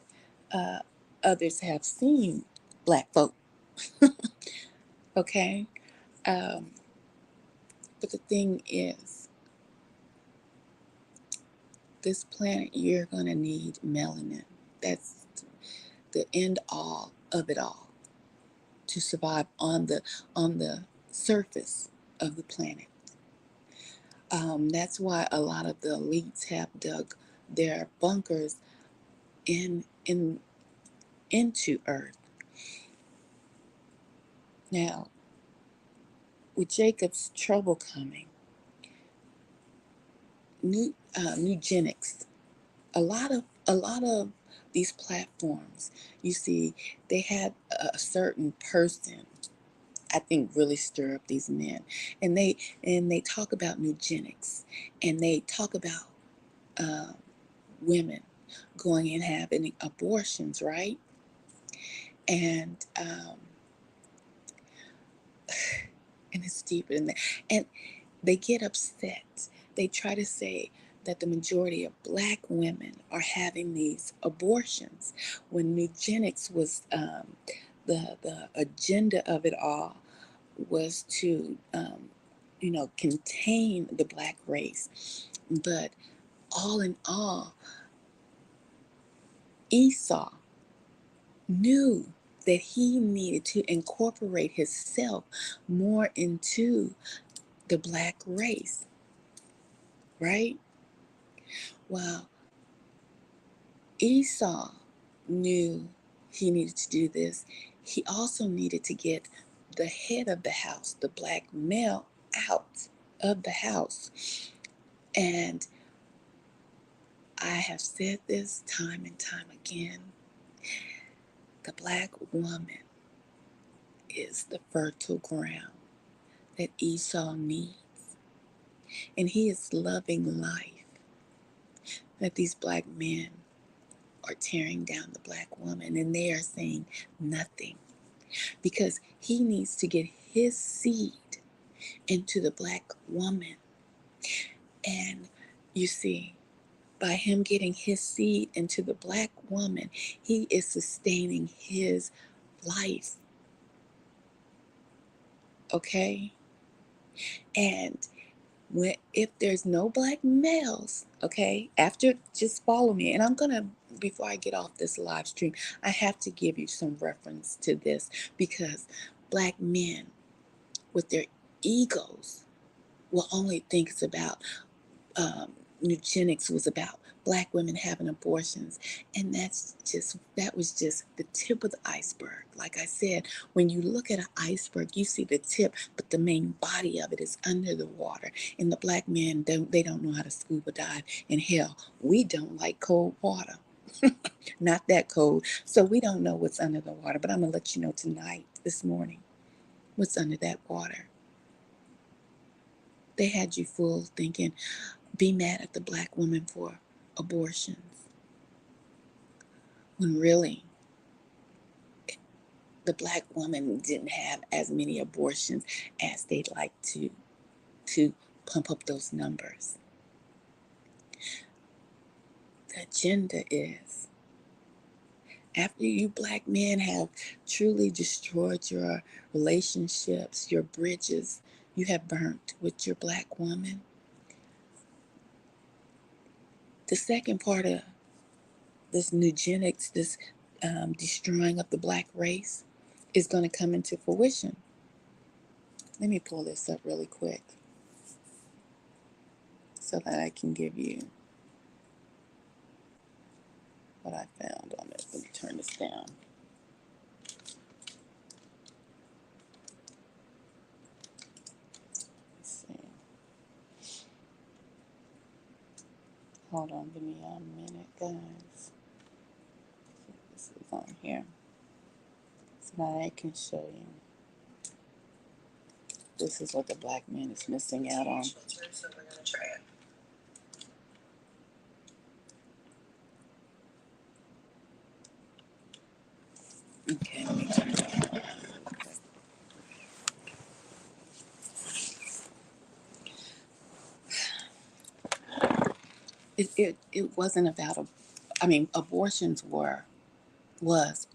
uh, others have seen black folk. Okay? Um, but the thing is, this planet, you're going to need melanin. That's the end all of it all to survive on the surface of the planet. That's why a lot of the elites have dug their bunkers in into Earth. Now, with Jacob's trouble coming, eugenics, a lot of these platforms, you see, they had a certain person, I think, really stir up these men, and they talk about eugenics, and they talk about um, women going and having abortions, right? And it's deeper than that. And they get upset. They try to say that the majority of black women are having these abortions when eugenics was the agenda of it all was to contain the black race. But all in all, Esau knew that he needed to incorporate himself more into the black race, right? Well, Esau knew he needed to do this. He also needed to get the head of the house, the black male, out of the house. And I have said this time and time again, the black woman is the fertile ground that Esau needs. And he is loving life, that these black men are tearing down the black woman and they are saying nothing, because he needs to get his seed into the black woman. And you see, by him getting his seed into the black woman, he is sustaining his life. Okay? And if there's no black males, okay, after, just follow me. And I'm gonna, before I get off this live stream, I have to give you some reference to this, because black men with their egos will only think it's about eugenics, was about black women having abortions. And that was just the tip of the iceberg. Like I said, when you look at an iceberg, you see the tip, but the main body of it is under the water. And the black men, they don't know how to scuba dive. And hell, we don't like cold water. Not that cold. So we don't know what's under the water. But I'm going to let you know tonight, this morning, what's under that water. They had you fooled thinking, be mad at the black woman for abortions, when really the black woman didn't have as many abortions as they'd like to pump up those numbers. The agenda is, after you black men have truly destroyed your relationships, your bridges you have burnt with your black woman, the second part of this eugenics, this destroying of the black race, is going to come into fruition. Let me pull this up really quick so that I can give you what I found on it. Let me turn this down. Let's see. Hold on, give me a minute, guys. This is on here so that I can show you. This is what the black man is missing out on. So we're gonna try it. Okay, let me turn it on. It wasn't about abortions was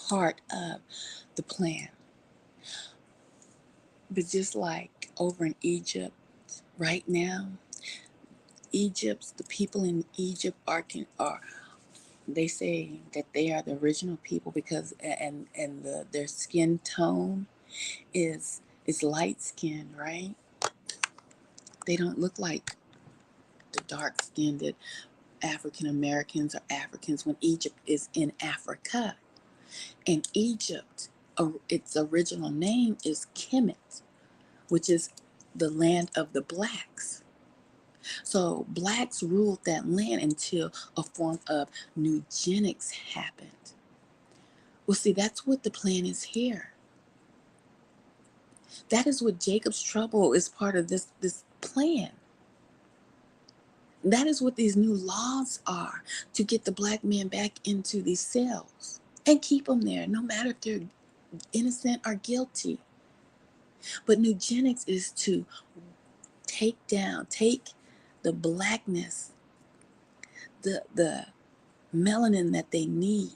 part of the plan. But just like over in Egypt right now, the people in Egypt are they say that they are the original people because their skin tone is light skin, right? They don't look like the dark skinned African Americans or Africans when Egypt is in Africa. And Egypt, its original name is Kemet, which is the land of the blacks. So blacks ruled that land until a form of eugenics happened. Well, see, that's what the plan is here. That is what Jacob's trouble is part of this plan. That is what these new laws are, to get the black man back into these cells and keep them there, no matter if they're innocent or guilty. But eugenics is to take the blackness, the melanin that they need,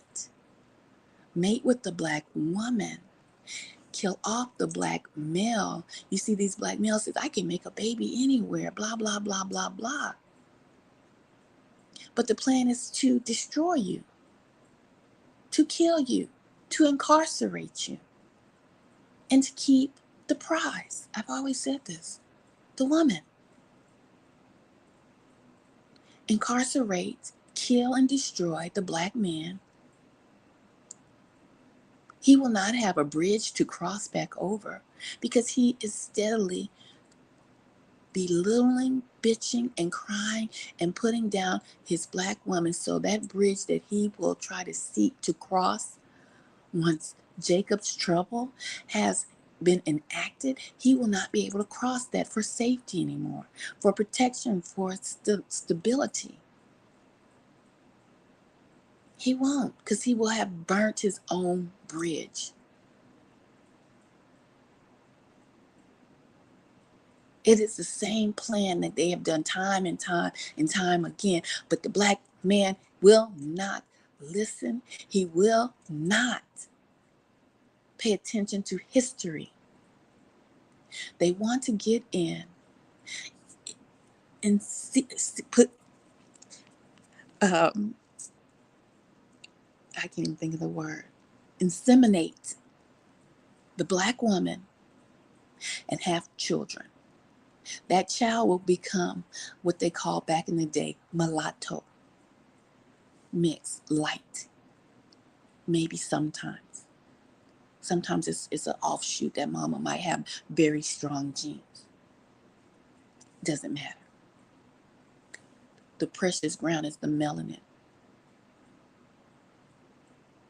mate with the black woman, kill off the black male. You see, these black males says, I can make a baby anywhere, blah, blah, blah, blah, blah. But the plan is to destroy you, to kill you, to incarcerate you, and to keep the prize. I've always said this, the woman. Incarcerate, kill, and destroy the black man. He will not have a bridge to cross back over because he is steadily belittling, bitching, and crying and putting down his black woman. So that bridge that he will try to seek to cross once Jacob's trouble has been enacted, he will not be able to cross that for safety anymore, for protection, for stability. He won't, because he will have burnt his own bridge. It is the same plan that they have done time and time and time again. But the black man will not listen. He will not pay attention to history. They want to get in and put, I can't even think of the word, inseminate the black woman and have children. That child will become what they call back in the day mulatto, mixed, light, maybe sometimes. Sometimes it's an offshoot that mama might have very strong genes. Doesn't matter. The precious ground is the melanin.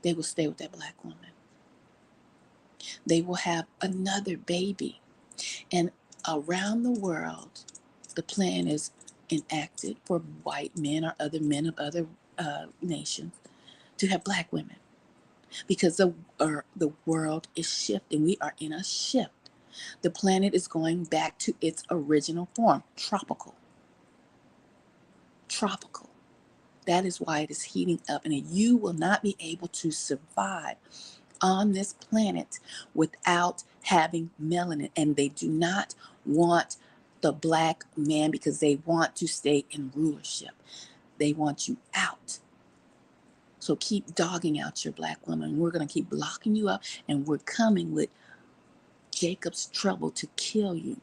They will stay with that black woman. They will have another baby. And around the world, the plan is enacted for white men or other men of other nations to have black women. Because the world is shifting. We are in a shift. The planet is going back to its original form, tropical. Tropical. That is why it is heating up, and you will not be able to survive on this planet without having melanin. And they do not want the black man because they want to stay in rulership. They want you out. So keep dogging out your black woman. We're going to keep blocking you up, and we're coming with Jacob's trouble to kill you.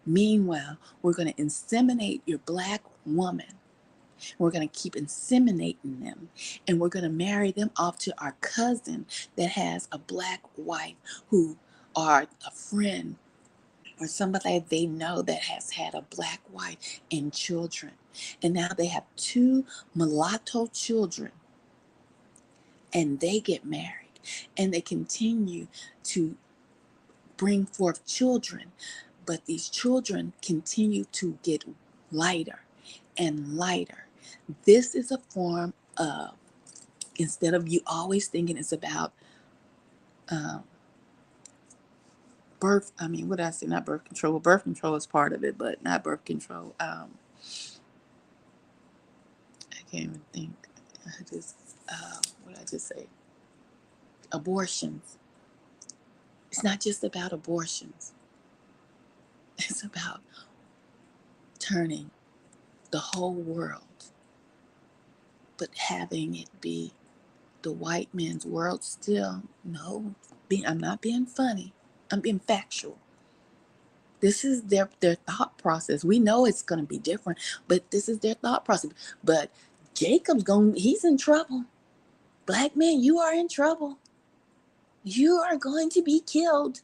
Meanwhile, we're going to inseminate your black woman. We're going to keep inseminating them, and we're going to marry them off to our cousin that has a black wife who are a friend or somebody they know that has had a black wife and children. And now they have 2 mulatto children, and they get married, and they continue to bring forth children. But these children continue to get lighter and lighter. This is a form of, instead of you always thinking it's about um, what did I say? Not birth control. Well, birth control is part of it, but not birth control. I can't even think. What did I just say? Abortions. It's not just about abortions. It's about turning the whole world, but having it be the white man's world still. No, I'm not being funny. I'm being factual. This is their thought process. We know it's going to be different, but this is their thought process. But he's in trouble. Black man, you are in trouble. You are going to be killed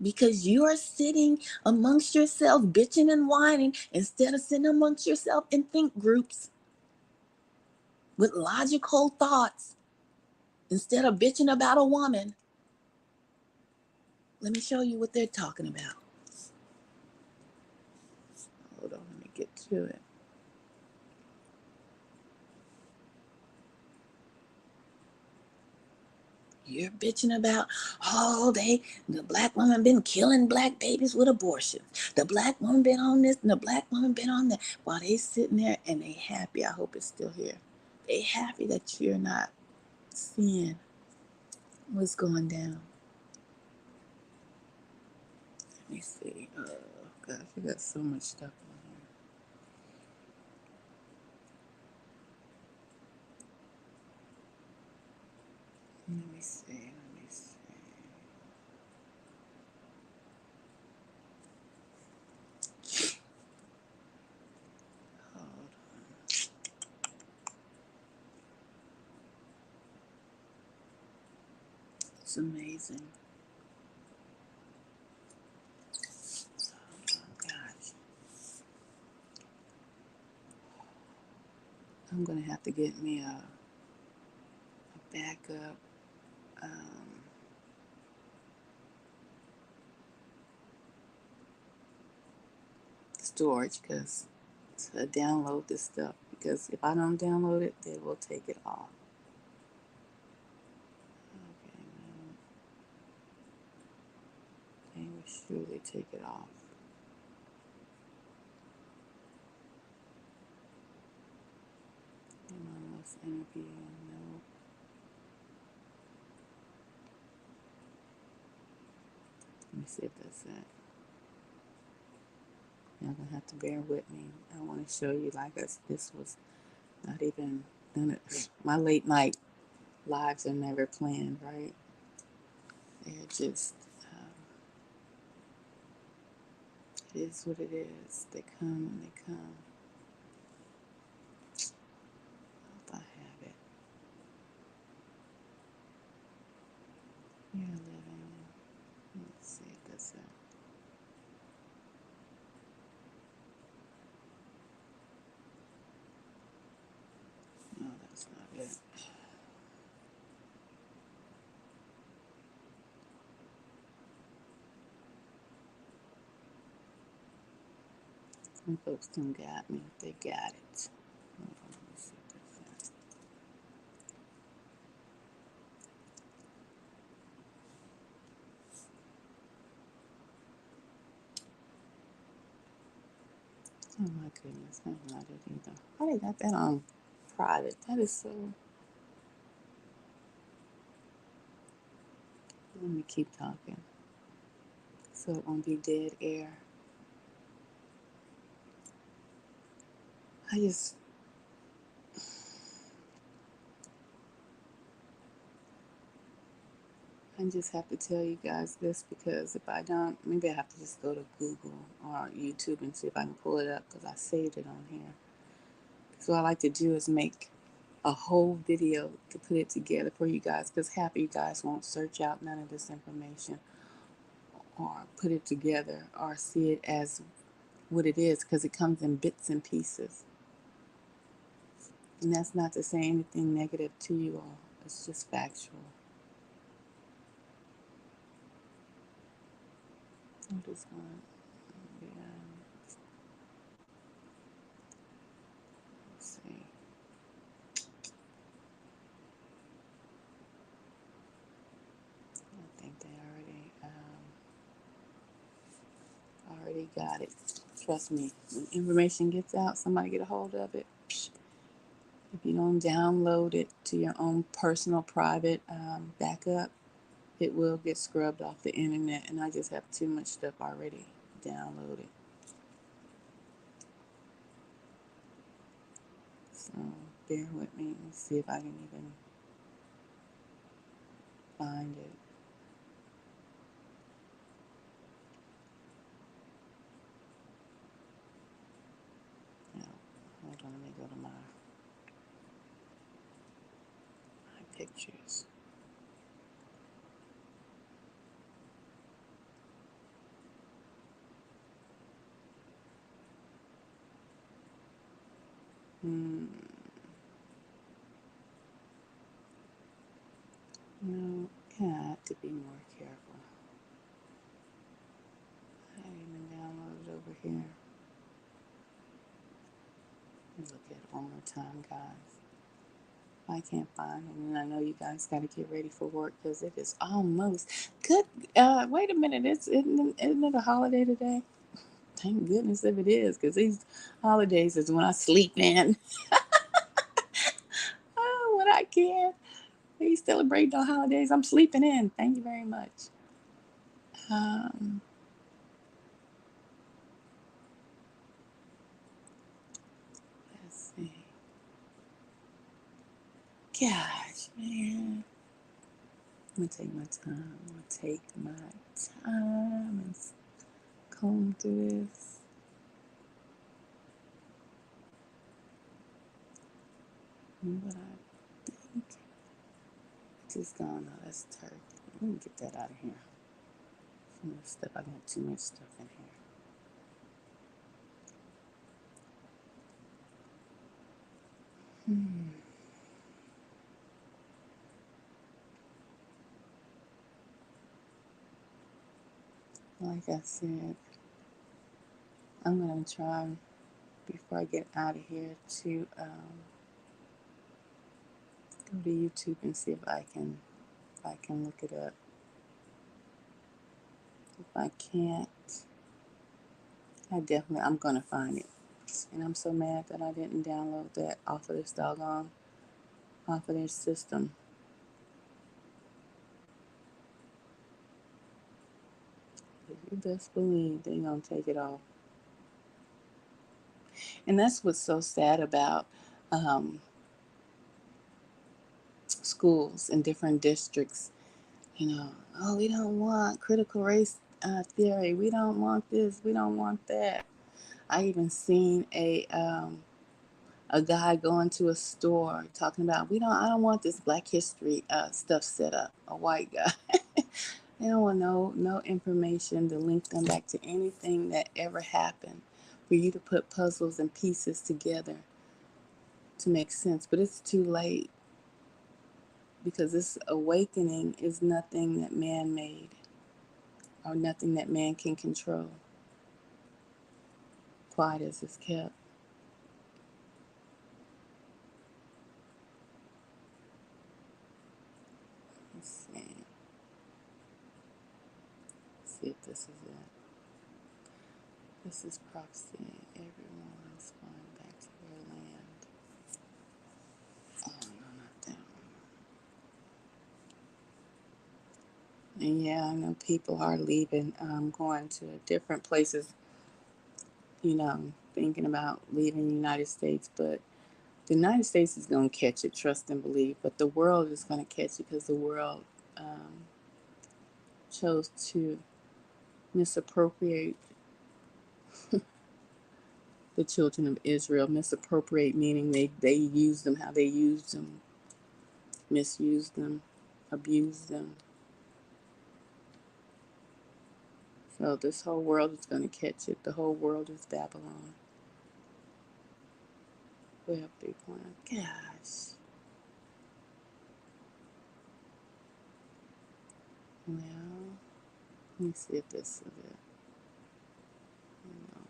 because you are sitting amongst yourself, bitching and whining, instead of sitting amongst yourself in think groups with logical thoughts, instead of bitching about a woman. Let me show you what they're talking about. Hold on, let me get to it. You're bitching about, the black woman been killing black babies with abortions. The black woman been on this and the black woman been on that. While they sitting there and they happy, I hope it's still here. They happy that you're not seeing what's going down. Let me see. Oh, gosh, we got so much stuff on here. Let me see. Hold on. It's amazing. Oh, gosh. I'm going to have to get me a backup storage because to download this stuff, because if I don't download it, they will take it off. Okay, they will surely take it off. Let's interview. No. Let me see if that's it. Y'all gonna have to bear with me. I want to show you this was not even done. My late night lives are never planned, right? They're just, it is what it is. They come and they come. I hope I have it. You're living. Let's see if that's it. No, that's not it. Some folks done got me. They got it. Hold on, let me see if that's it. Oh my goodness, that's not it either. Why they got that on private? That is so. Let me keep talking so it won't be dead air. I just I just have to tell you guys this because if I don't, maybe I have to just go to Google or YouTube and see if I can pull it up because I saved it on here. So what I like to do is make a whole video to put it together for you guys because half of you guys won't search out none of this information or put it together or see it as what it is because it comes in bits and pieces. And that's not to say anything negative to you all, it's just factual. I'm just going to, yeah, let's see. I think they already got it. Trust me, when information gets out, somebody get a hold of it. If you don't download it to your own personal private backup, it will get scrubbed off the internet. And I just have too much stuff already downloaded. So bear with me and see if I can even find it. No, hold on, let me go to my pictures. Hmm. No, got to be more careful. I didn't even download it over here. Let me look at it one more time, guys. I can't find it, and I know you guys got to get ready for work because it is almost good. Wait a minute, isn't it a holiday today? Thank goodness if it is, because these holidays is when I sleep in. Oh, when I can. We celebrate the holidays. I'm sleeping in. Thank you very much. Um, let's see. Gosh, man. I'm gonna take my time. I'm gonna take my time and comb through this. But I think it's just gone. Oh, that's turkey. Let me get that out of here. Some of the stuff, I got too much stuff in here. Like I said, I'm gonna try before I get out of here to go to YouTube and see if I can look it up. If I can't, I'm gonna find it. And I'm so mad that I didn't download that off of their system. You best believe they gonna take it off. And that's what's so sad about um, schools in different districts. Oh, we don't want critical race theory. We don't want this. We don't want that. I even seen a guy going to a store talking about I don't want this Black History stuff set up. A white guy. They don't want no information to link them back to anything that ever happened for you to put puzzles and pieces together to make sense. But it's too late because this awakening is nothing that man made or nothing that man can control. Quiet as it's kept. Let's see. Let's see if this is it. This is proxy. Everyone's going back to their land. Oh, no, not that one. And yeah, I know people are leaving, going to different places, thinking about leaving the United States. But the United States is going to catch it, trust and believe. But the world is going to catch it because the world chose to misappropriate the children of Israel. Misappropriate meaning they used them how they used them, misused them, abused them. So this whole world is going to catch it. The whole world is Babylon. Web 3.0. Gosh. Well, let me see if this is it. No.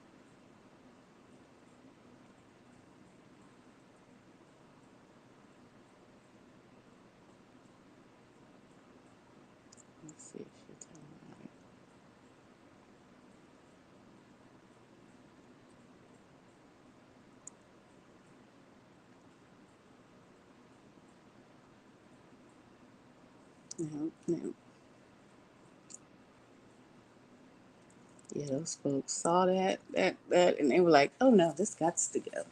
Let's see if she's telling me right. No, no. Yeah, those folks saw that, and they were like, "Oh no, this got to go.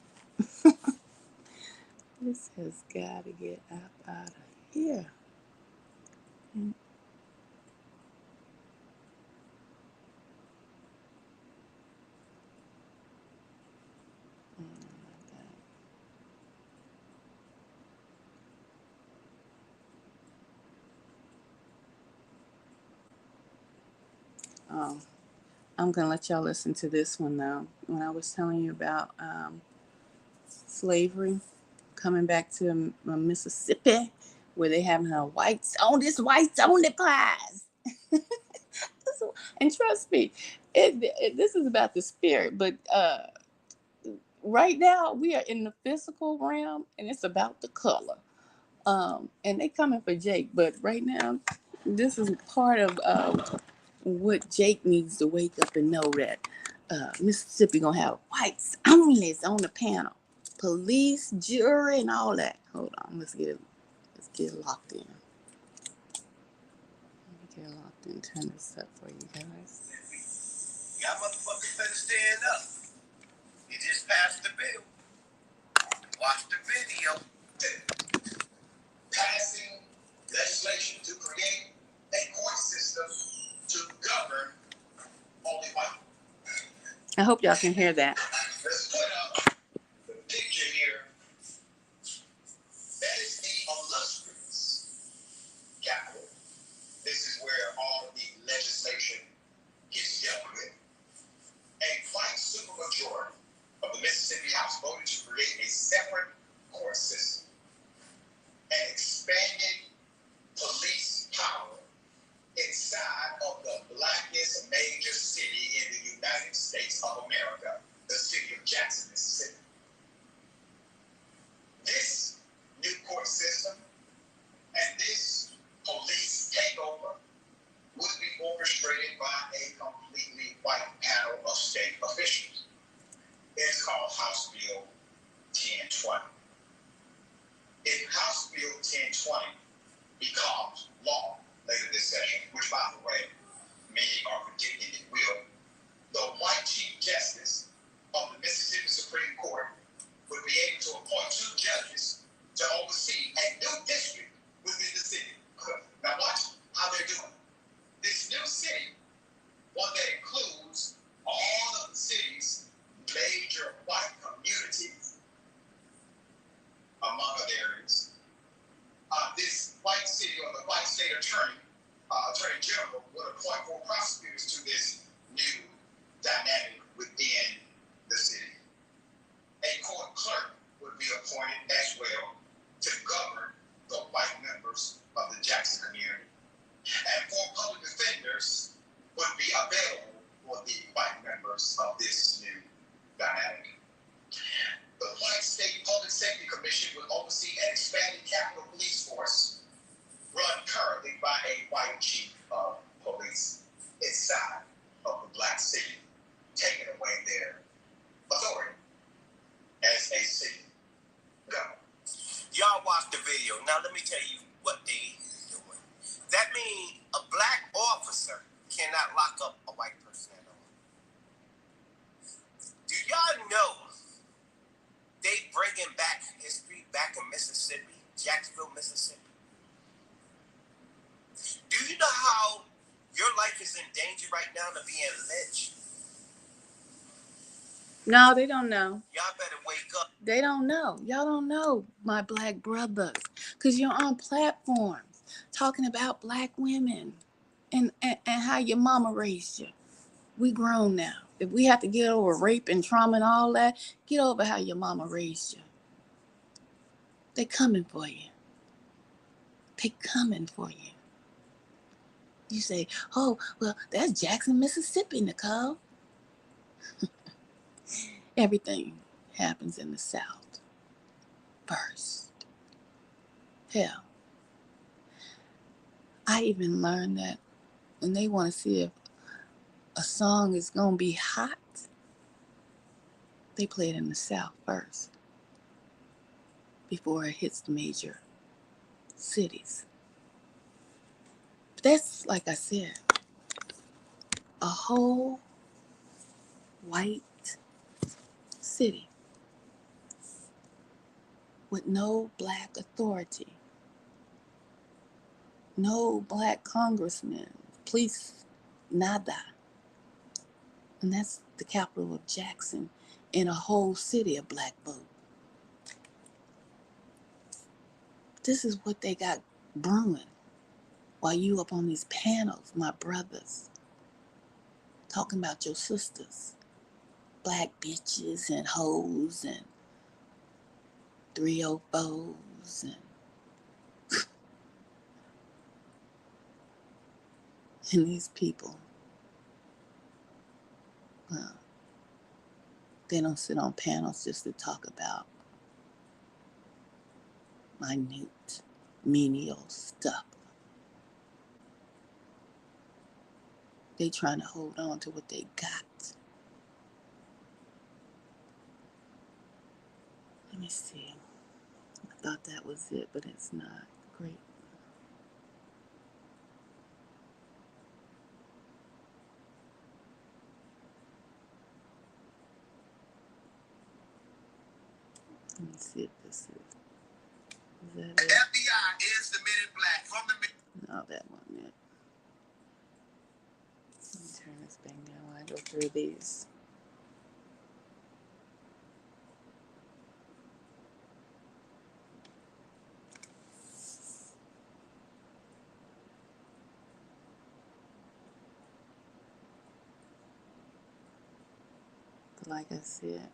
This has got to get up out of here." Mm, like I'm gonna let y'all listen to this one though. When I was telling you about slavery coming back to Mississippi, where they having a whites only class. And trust me, this is about the spirit, but right now we are in the physical realm, and it's about the color. And they coming for Jake, but right now, this is part of what Jake needs to wake up and know that Mississippi gonna have whites only on the panel, police, jury, and all that. Hold on, let's get locked in. Let me get locked in. Turn this up for you guys. Y'all motherfuckers better stand up. You just passed the bill. Watch the video. Passing legislation to create a court system to govern only white. I hope y'all can hear that. Let's put up the picture here. That is the illustrious Capitol. This is where all of the legislation gets dealt with. A white supermajority of the Mississippi House voted to create a separate court system and expanded police power inside of the blackest major city in the United States of America, the city of Jackson, Mississippi. This new court system and this police takeover would be orchestrated by a completely white panel of state officials. It's called House Bill 1020. If House Bill 1020 becomes law later this session, which, by the way, many are predicting it will, the white Chief Justice of the Mississippi Supreme Court would be able to appoint 2 judges to oversee a new district within the city. Now watch how they're doing. This new city, one that includes all of the city's major white communities, among other areas, this white city or the white state attorney general would appoint 4 prosecutors to this new dynamic within the city. A court clerk would be appointed as well to govern the white members of the Jackson community. And 4 public defenders would be available for the white members of this new dynamic. The White State Public Safety Commission will oversee an expanded Capitol Police Force run currently by a white chief of police inside of the black city, taking away Mississippi. Do you know how your life is in danger right now to being lynched? No, they don't know. Y'all better wake up. They don't know. Y'all don't know, my black brothers, because you're on platforms talking about black women and how your mama raised you. We grown now. If we have to get over rape and trauma and all that, get over how your mama raised you. They coming for you. They coming for you. You say, oh, well, that's Jackson, Mississippi, Nicole. Everything happens in the South first. Hell, I even learned that when they want to see if a song is going to be hot, they play it in the South first before it hits the major cities. But that's, like I said, a whole white city with no black authority, no black congressmen, police, nada. And that's the capital of Jackson in a whole city of black folk. This is what they got brewing while you up on these panels, my brothers, talking about your sisters, black bitches and hoes and 304s and these people. Well, they don't sit on panels just to talk about minute, menial stuff. They trying to hold on to what they got. Let me see. I thought that was it, but it's not. Great. Let me see if this is. Is that it? FBI is the Men in Black from the. No, that wasn't it. Let me turn this thing down while I go through these. But like I said,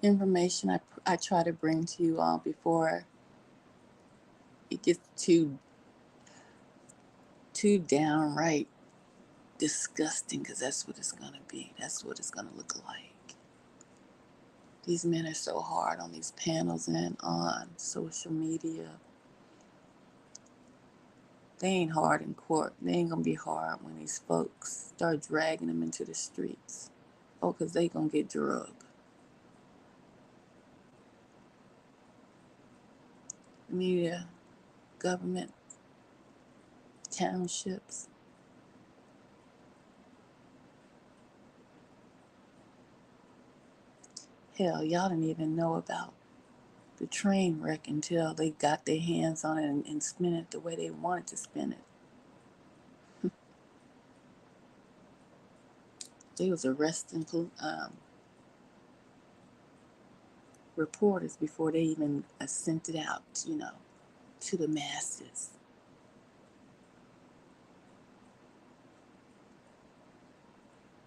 information I try to bring to you all before it gets too downright disgusting, because that's what it's going to be. That's what it's going to look like. These men are so hard on these panels and on social media. They ain't hard in court. They ain't going to be hard when these folks start dragging them into the streets. Oh, because they going to get drugged. Media, government, townships. Hell, y'all didn't even know about the train wreck until they got their hands on it and spin it the way they wanted to spin it. They was arresting reporters before they even sent it out, to the masses.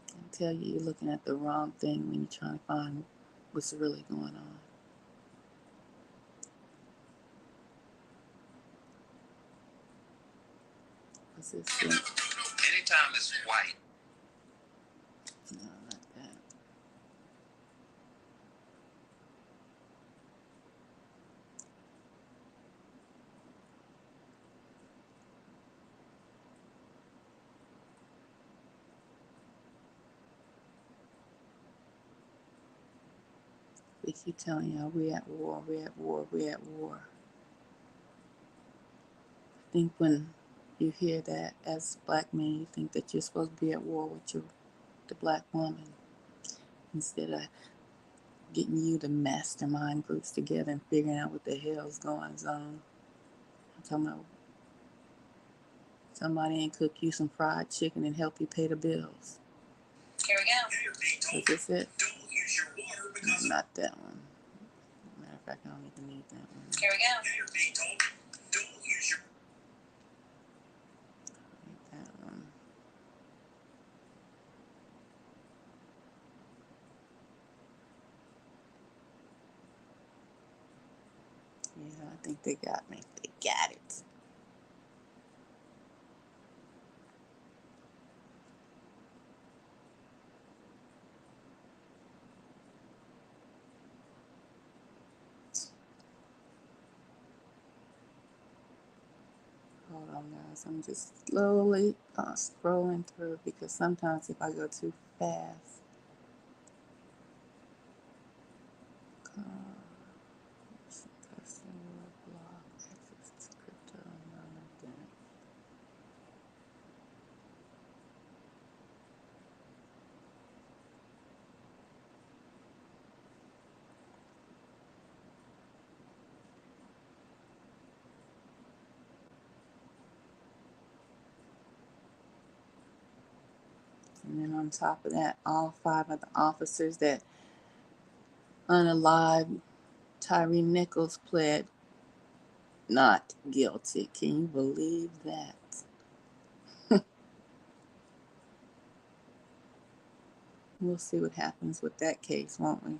I tell you, you're looking at the wrong thing when you're trying to find what's really going on. What's this thing? Anytime it's white. No, not that. They keep telling y'all we're at war, we're at war, we're at war. I think when you hear that as black men, you think that you're supposed to be at war with your the black woman instead of getting you to mastermind groups together and figuring out what the hell's going on. I'm talking about somebody ain't cook you some fried chicken and help you pay the bills. Here we go. Is this it? Not that one. Matter of fact, I don't even need that one. Here we go. That one. Yeah, I think they got me. They got it. Hold on, guys. I'm just slowly scrolling through because sometimes if I go too fast, customer block access to crypto. No, not that. And then on top of that, all 5 of the officers that unalived Tyree Nichols pled not guilty. Can you believe that? We'll see what happens with that case, won't we?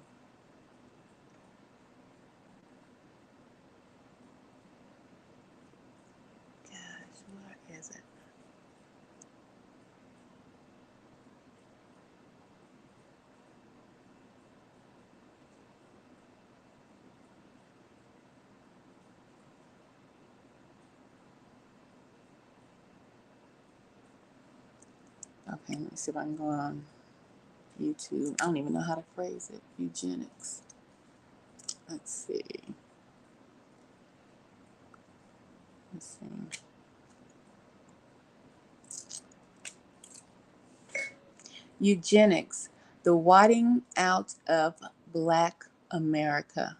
Gosh, where is it? Okay, let me see if I can go on YouTube. I don't even know how to phrase it. Eugenics. Let's see. Let's see. Eugenics, the whiting out of Black America.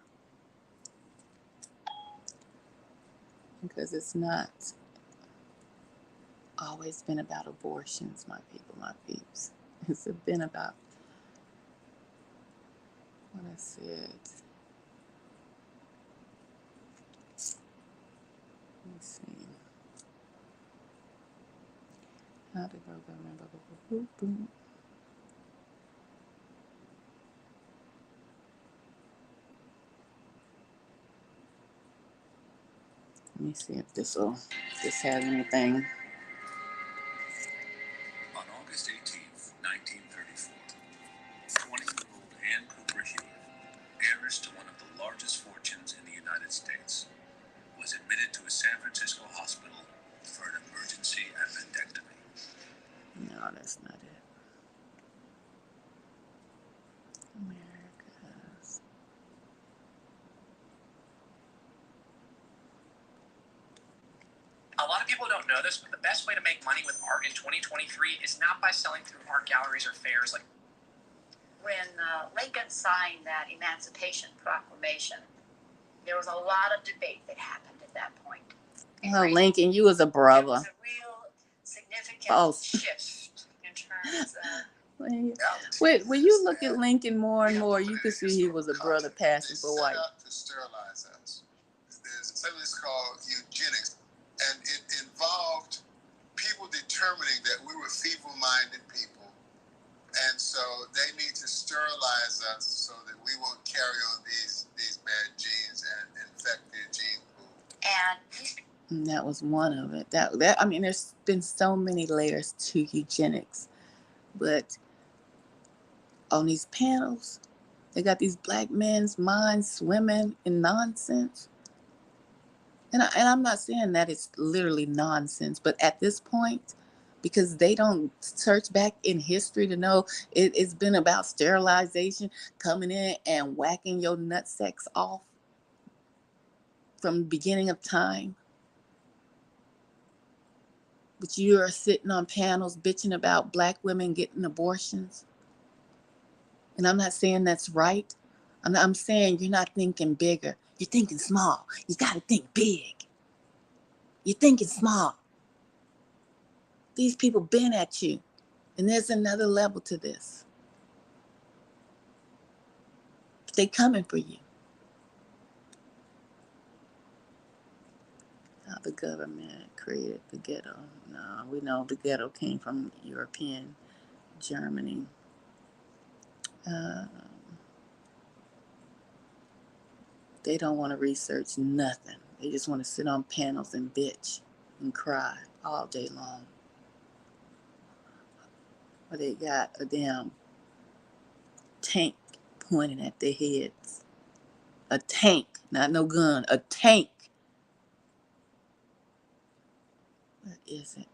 Because it's not always been about abortions, my people, my peeps. It's been about what I said. Let me see. How to go government. Let me see if this has anything. On August 18th, 1934, 20-year-old Ann Cooper Hewitt, heiress to one of the largest fortunes in the United States, was admitted to a San Francisco hospital for an emergency appendectomy. No, that's not it. America's. A lot of people don't know this, but the best way to make money with art in 2023 is not by selling through art galleries or fairs. Like when Lincoln signed that Emancipation Proclamation, there was a lot of debate that happened at that point. Oh, Lincoln, you was a brother. It was a real significant shift in terms of. When you look at Lincoln more and more, you can see he was a brother passing for white. To sterilize us. There's something that's called eugenics, and it involved people determining that we were feeble-minded people, and so they need to sterilize us so that we won't carry on these bad genes and infect their gene pool. And that was one of it. That I mean, there's been so many layers to eugenics, but on these panels, they got these black men's minds swimming in nonsense. And I'm not saying that it's literally nonsense, but at this point, because they don't search back in history to know it's been about sterilization, coming in and whacking your nutsacks off from the beginning of time. But you are sitting on panels bitching about black women getting abortions. And I'm not saying that's right. I'm saying you're not thinking bigger. You're thinking small. You got to think big. You're thinking small. These people been at you. And there's another level to this. They coming for you. How the government created the ghetto. No, we know the ghetto came from European Germany. They don't want to research nothing. They just want to sit on panels and bitch and cry all day long. Or they got a damn tank pointing at their heads. A tank, not no gun, a tank. What is it?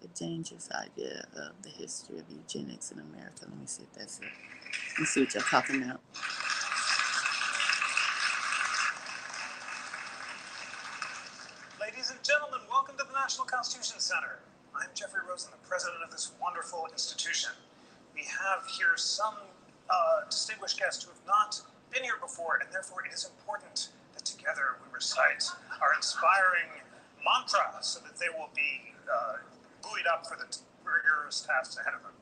The dangerous idea of the history of eugenics in America. Let me see if that's it. Let me see what y'all talking about. Ladies and gentlemen, welcome to the National Constitution Center. I'm Jeffrey Rosen, the president of this wonderful institution. We have here some distinguished guests who have not been here before, and therefore it is important that together we recite our inspiring mantra so that they will be buoyed up for the rigorous tasks ahead of them.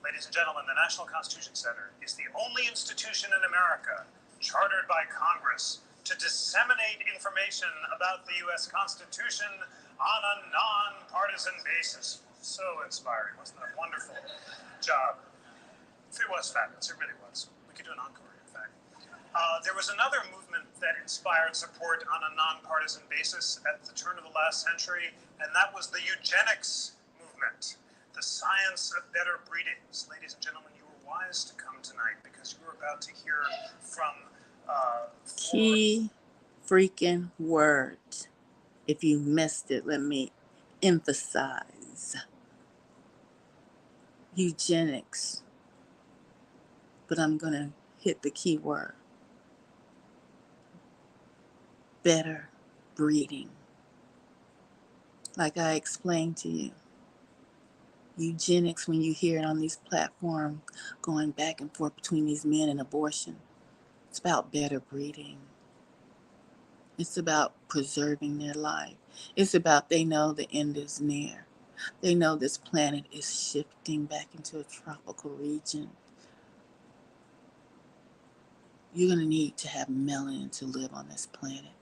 Ladies and gentlemen, the National Constitution Center is the only institution in America chartered by Congress to disseminate information about the U.S. Constitution on a non-partisan basis. So inspiring. Wasn't that a wonderful job? It was fabulous. It really was. We could do an encore, in fact. There was another movement that inspired support on a nonpartisan basis at the turn of the last century, and that was the eugenics movement, the science of better breedings. Ladies and gentlemen, you were wise to come tonight because you were about to hear from key freaking word. If you missed it, let me emphasize. Eugenics. But I'm going to hit the key word. Better breeding. Like I explained to you. Eugenics, when you hear it on these platforms going back and forth between these men and abortion, it's about better breeding. It's about preserving their life. It's about they know the end is near. They know this planet is shifting back into a tropical region. You're going to need to have melanin to live on this planet.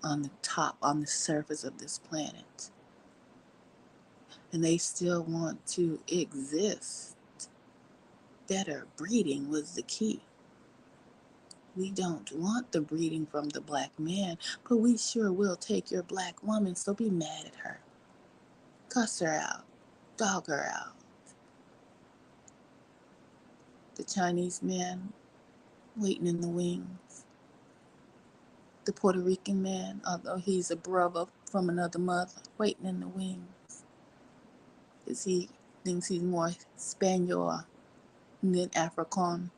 On the top, on the surface of this planet. And they still want to exist. Better breeding was the key. We don't want the breeding from the black man, but we sure will take your black woman, so be mad at her. Cuss her out. Dog her out. The Chinese man waiting in the wings. The Puerto Rican man, although he's a brother from another mother, waiting in the wings. Because he thinks he's more Spaniel than African.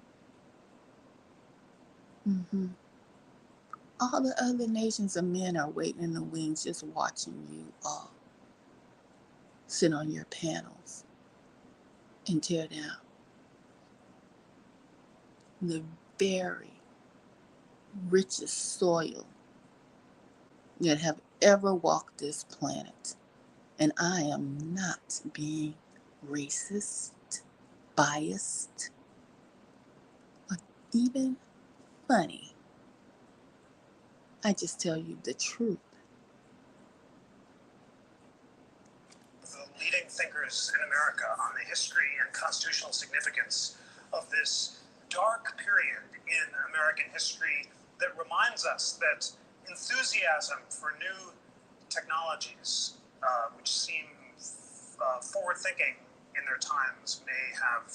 All the other nations of men are waiting in the wings, just watching you all sit on your panels and tear down the very richest soil that have ever walked this planet. And I am not being racist, biased, or even funny. I just tell you the truth. The leading thinkers in America on the history and constitutional significance of this dark period in American history that reminds us that enthusiasm for new technologies, which seem forward-thinking in their times, may have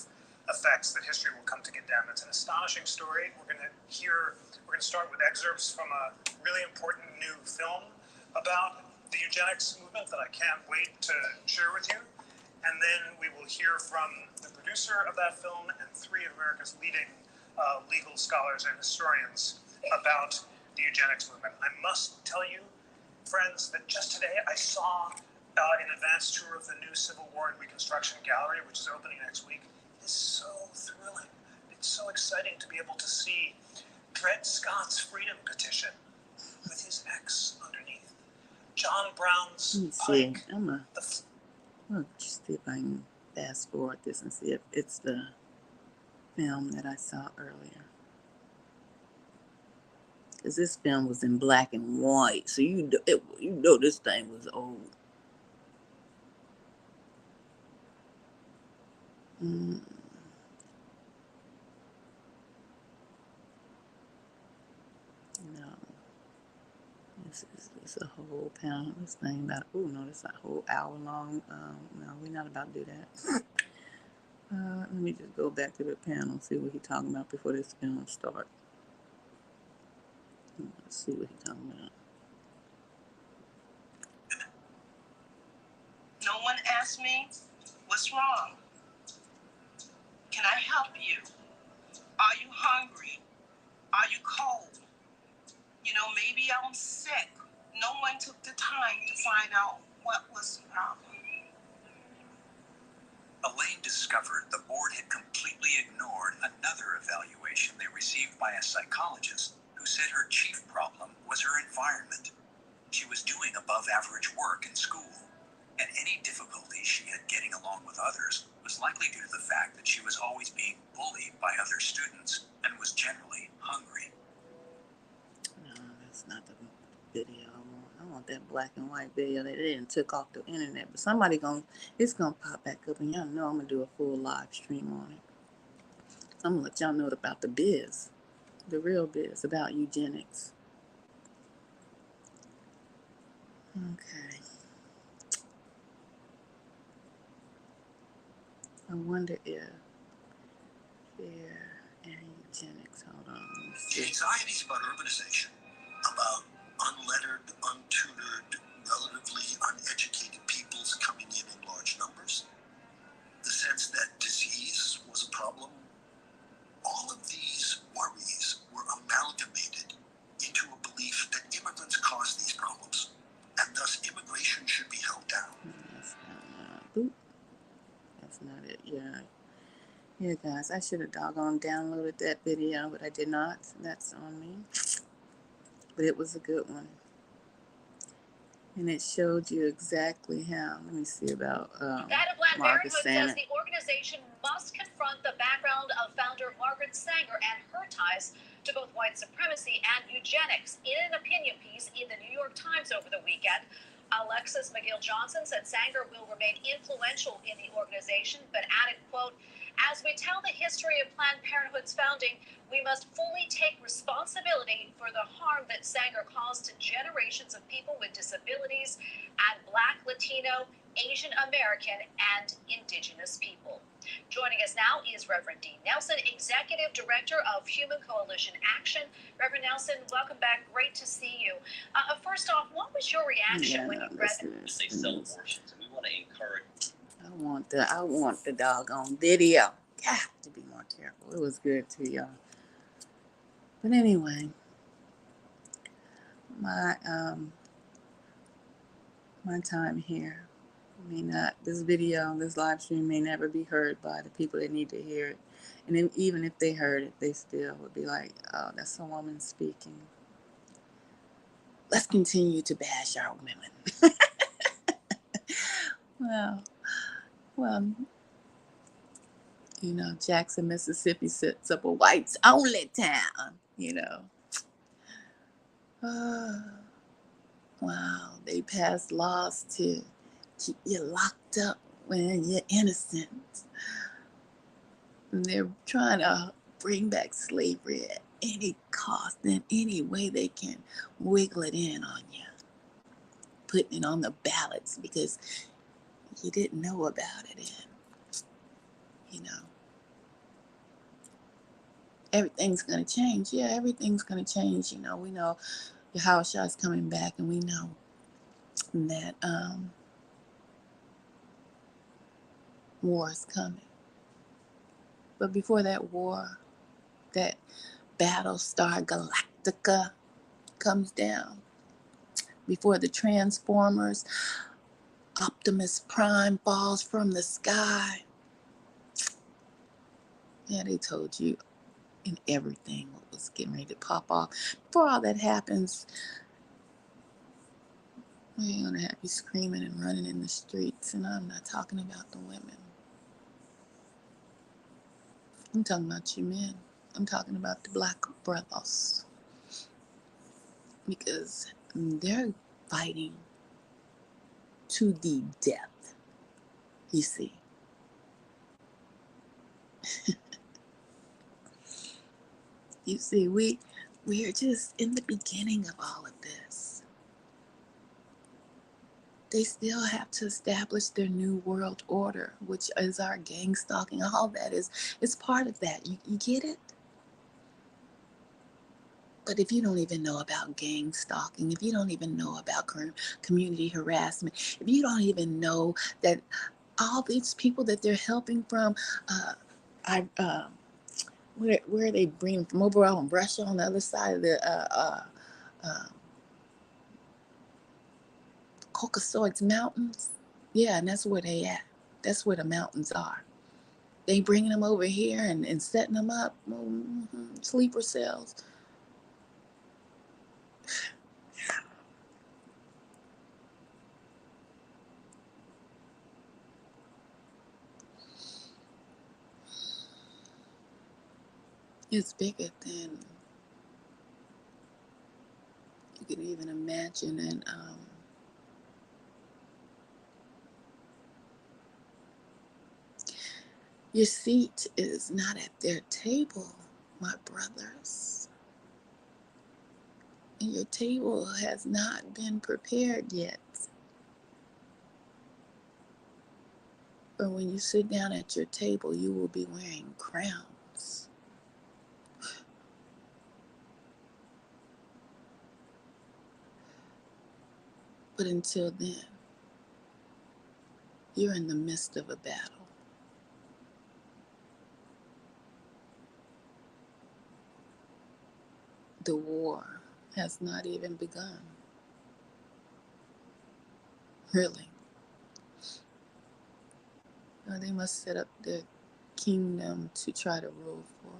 effects that history will come to condemn. It's an astonishing story. We're going to start with excerpts from a really important new film about the eugenics movement that I can't wait to share with you. And then we will hear from the producer of that film and three of America's leading legal scholars and historians about the eugenics movement. I must tell you friends, that just today I saw an advanced tour of the new Civil War and Reconstruction Gallery, which is opening next week. It is so thrilling. It's so exciting to be able to see Dred Scott's freedom petition with his X underneath. John Brown's Let me see. pike. I'll just see if I can fast forward this and see if it's the film that I saw earlier. Because this film was in black and white, so you know this thing was old. No, this is a whole pound. This thing about no, this is a whole hour long. No, we're not about to do that. Let me just go back to the panel and see what he's talking about before this film starts. Let's see what he's talking about. No one asked me, what's wrong? Can I help you? Are you hungry? Are you cold? You know, maybe I'm sick. No one took the time to find out what was the problem. Elaine discovered the board had completely ignored another evaluation they received by a psychologist who said her chief problem was her environment. She was doing above average work in school, and any difficulty she had getting along with others was likely due to the fact that she was always being bullied by other students and was generally hungry. No, that's not the video I want. I want that black and white video that they didn't took off the internet. But it's gonna pop back up, and y'all know I'm gonna do a full live stream on it. I'm gonna let y'all know about the biz, the real biz about eugenics. Okay. I wonder if fear and eugenics. Hold on. Let me The see. anxieties about urbanization, about unlettered, untutored, relatively uneducated peoples coming in large numbers, the sense that disease was a problem, all of these worries were amalgamated into a belief that immigrants cause these problems, and thus immigration should be held down. That's not it. Yeah, guys, I should have doggone downloaded that video, but I did not. That's on me. But it was a good one. And it showed you exactly how. Let me see about That of Planned Margaret Parenthood says Sanger. the organization must confront the background of founder Margaret Sanger and her ties to both white supremacy and eugenics. In an opinion piece in the New York Times over the weekend, Alexis McGill Johnson said Sanger will remain influential in the organization, but added, quote, "As we tell the history of Planned Parenthood's founding, we must fully take responsibility for the harm that Sanger caused to generations of people with disabilities and Black, Latino, Asian American, and Indigenous people." Joining us now is Reverend Dean Nelson, Executive Director of Human Coalition Action. Reverend Nelson, welcome back. Great to see you. First off, what was your reaction when you read They sell abortions, and we want to encourage. I want the doggone video. Got to be more careful. It was good too, y'all. But anyway, my time here this video, this live stream may never be heard by the people that need to hear it. And then even if they heard it, they still would be like, oh, that's a woman speaking. Let's continue to bash our women. Well, Jackson, Mississippi sets up a whites only town, Wow, they passed laws to keep you locked up when you're innocent. And they're trying to bring back slavery at any cost, in any way they can wiggle it in on you. Putting it on the ballots because you didn't know about it. And, everything's going to change. Yeah, everything's going to change. We know Yahushua's coming back, and we know that war is coming. But before that war, that Battlestar Galactica comes down, before the Transformers, Optimus Prime falls from the sky. Yeah, they told you and everything what was getting ready to pop off. Before all that happens, we're going to have you screaming and running in the streets. And I'm not talking about the women. I'm talking about you men. I'm talking about the black brothers. Because they're fighting to the death, you see. You see, we're just in the beginning of all of this. They still have to establish their new world order, which is our gang stalking. All that is part of that. You get it? But if you don't even know about gang stalking, if you don't even know about community harassment, if you don't even know that all these people that they're helping from, where are they bringing from over on Russia on the other side of the Caucasoid Mountains? Yeah, and that's where they at. That's where the mountains are. They bringing them over here and setting them up, sleeper cells. It's bigger than you can even imagine. And your seat is not at their table, my brothers. And your table has not been prepared yet. But when you sit down at your table, you will be wearing crowns. But until then, you're in the midst of a battle. The war has not even begun. Really. Now they must set up their kingdom to try to rule for,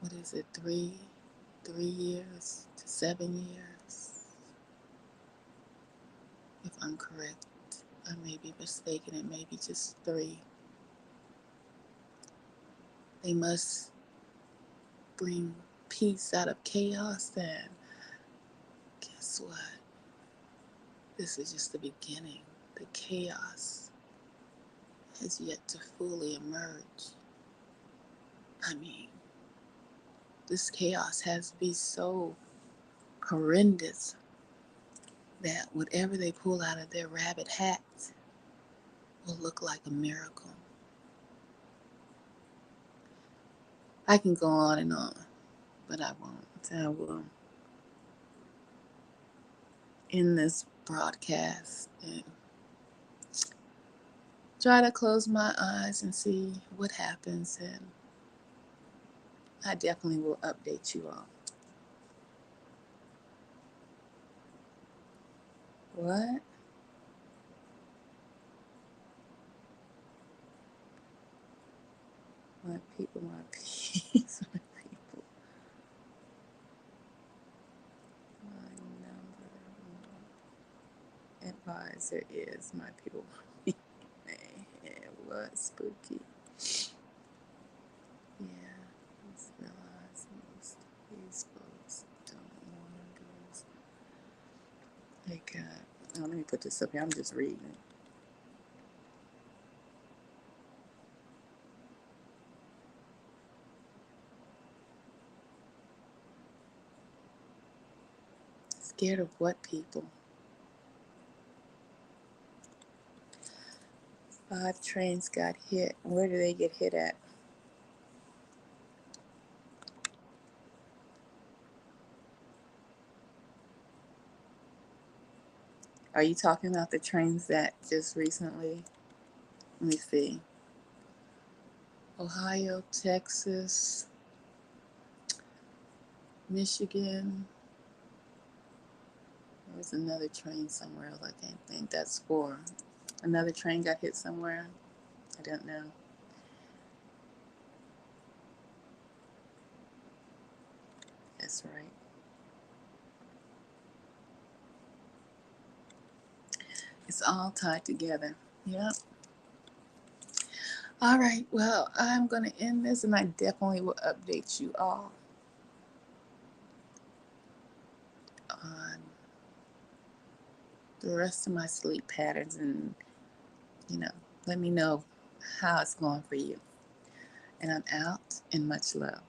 what is it, 3 years to 7 years? If I'm correct. I may be mistaken, it may be just 3. They must bring peace out of chaos, and guess what? This is just the beginning. The chaos has yet to fully emerge. I mean, this chaos has to be so horrendous that whatever they pull out of their rabbit hats will look like a miracle. I can go on and on, but I won't. I will end this broadcast and try to close my eyes and see what happens, and I definitely will update you all. What? My people, my peace, my people. My number advisor is my people. Man, what spooky. Yeah, just realize most of these folks don't want to go. They got, let me put this up here. I'm just reading it. Scared of what people? 5 trains got hit. Where did they get hit at? Are you talking about the trains that just recently? Let me see. Ohio, Texas, Michigan, There was another train somewhere else. I can't think. That's 4. Another train got hit somewhere. I don't know. That's right. It's all tied together. Yep. All right. Well, I'm going to end this, and I definitely will update you all on the rest of my sleep patterns, and, let me know how it's going for you. And I'm out, and much love.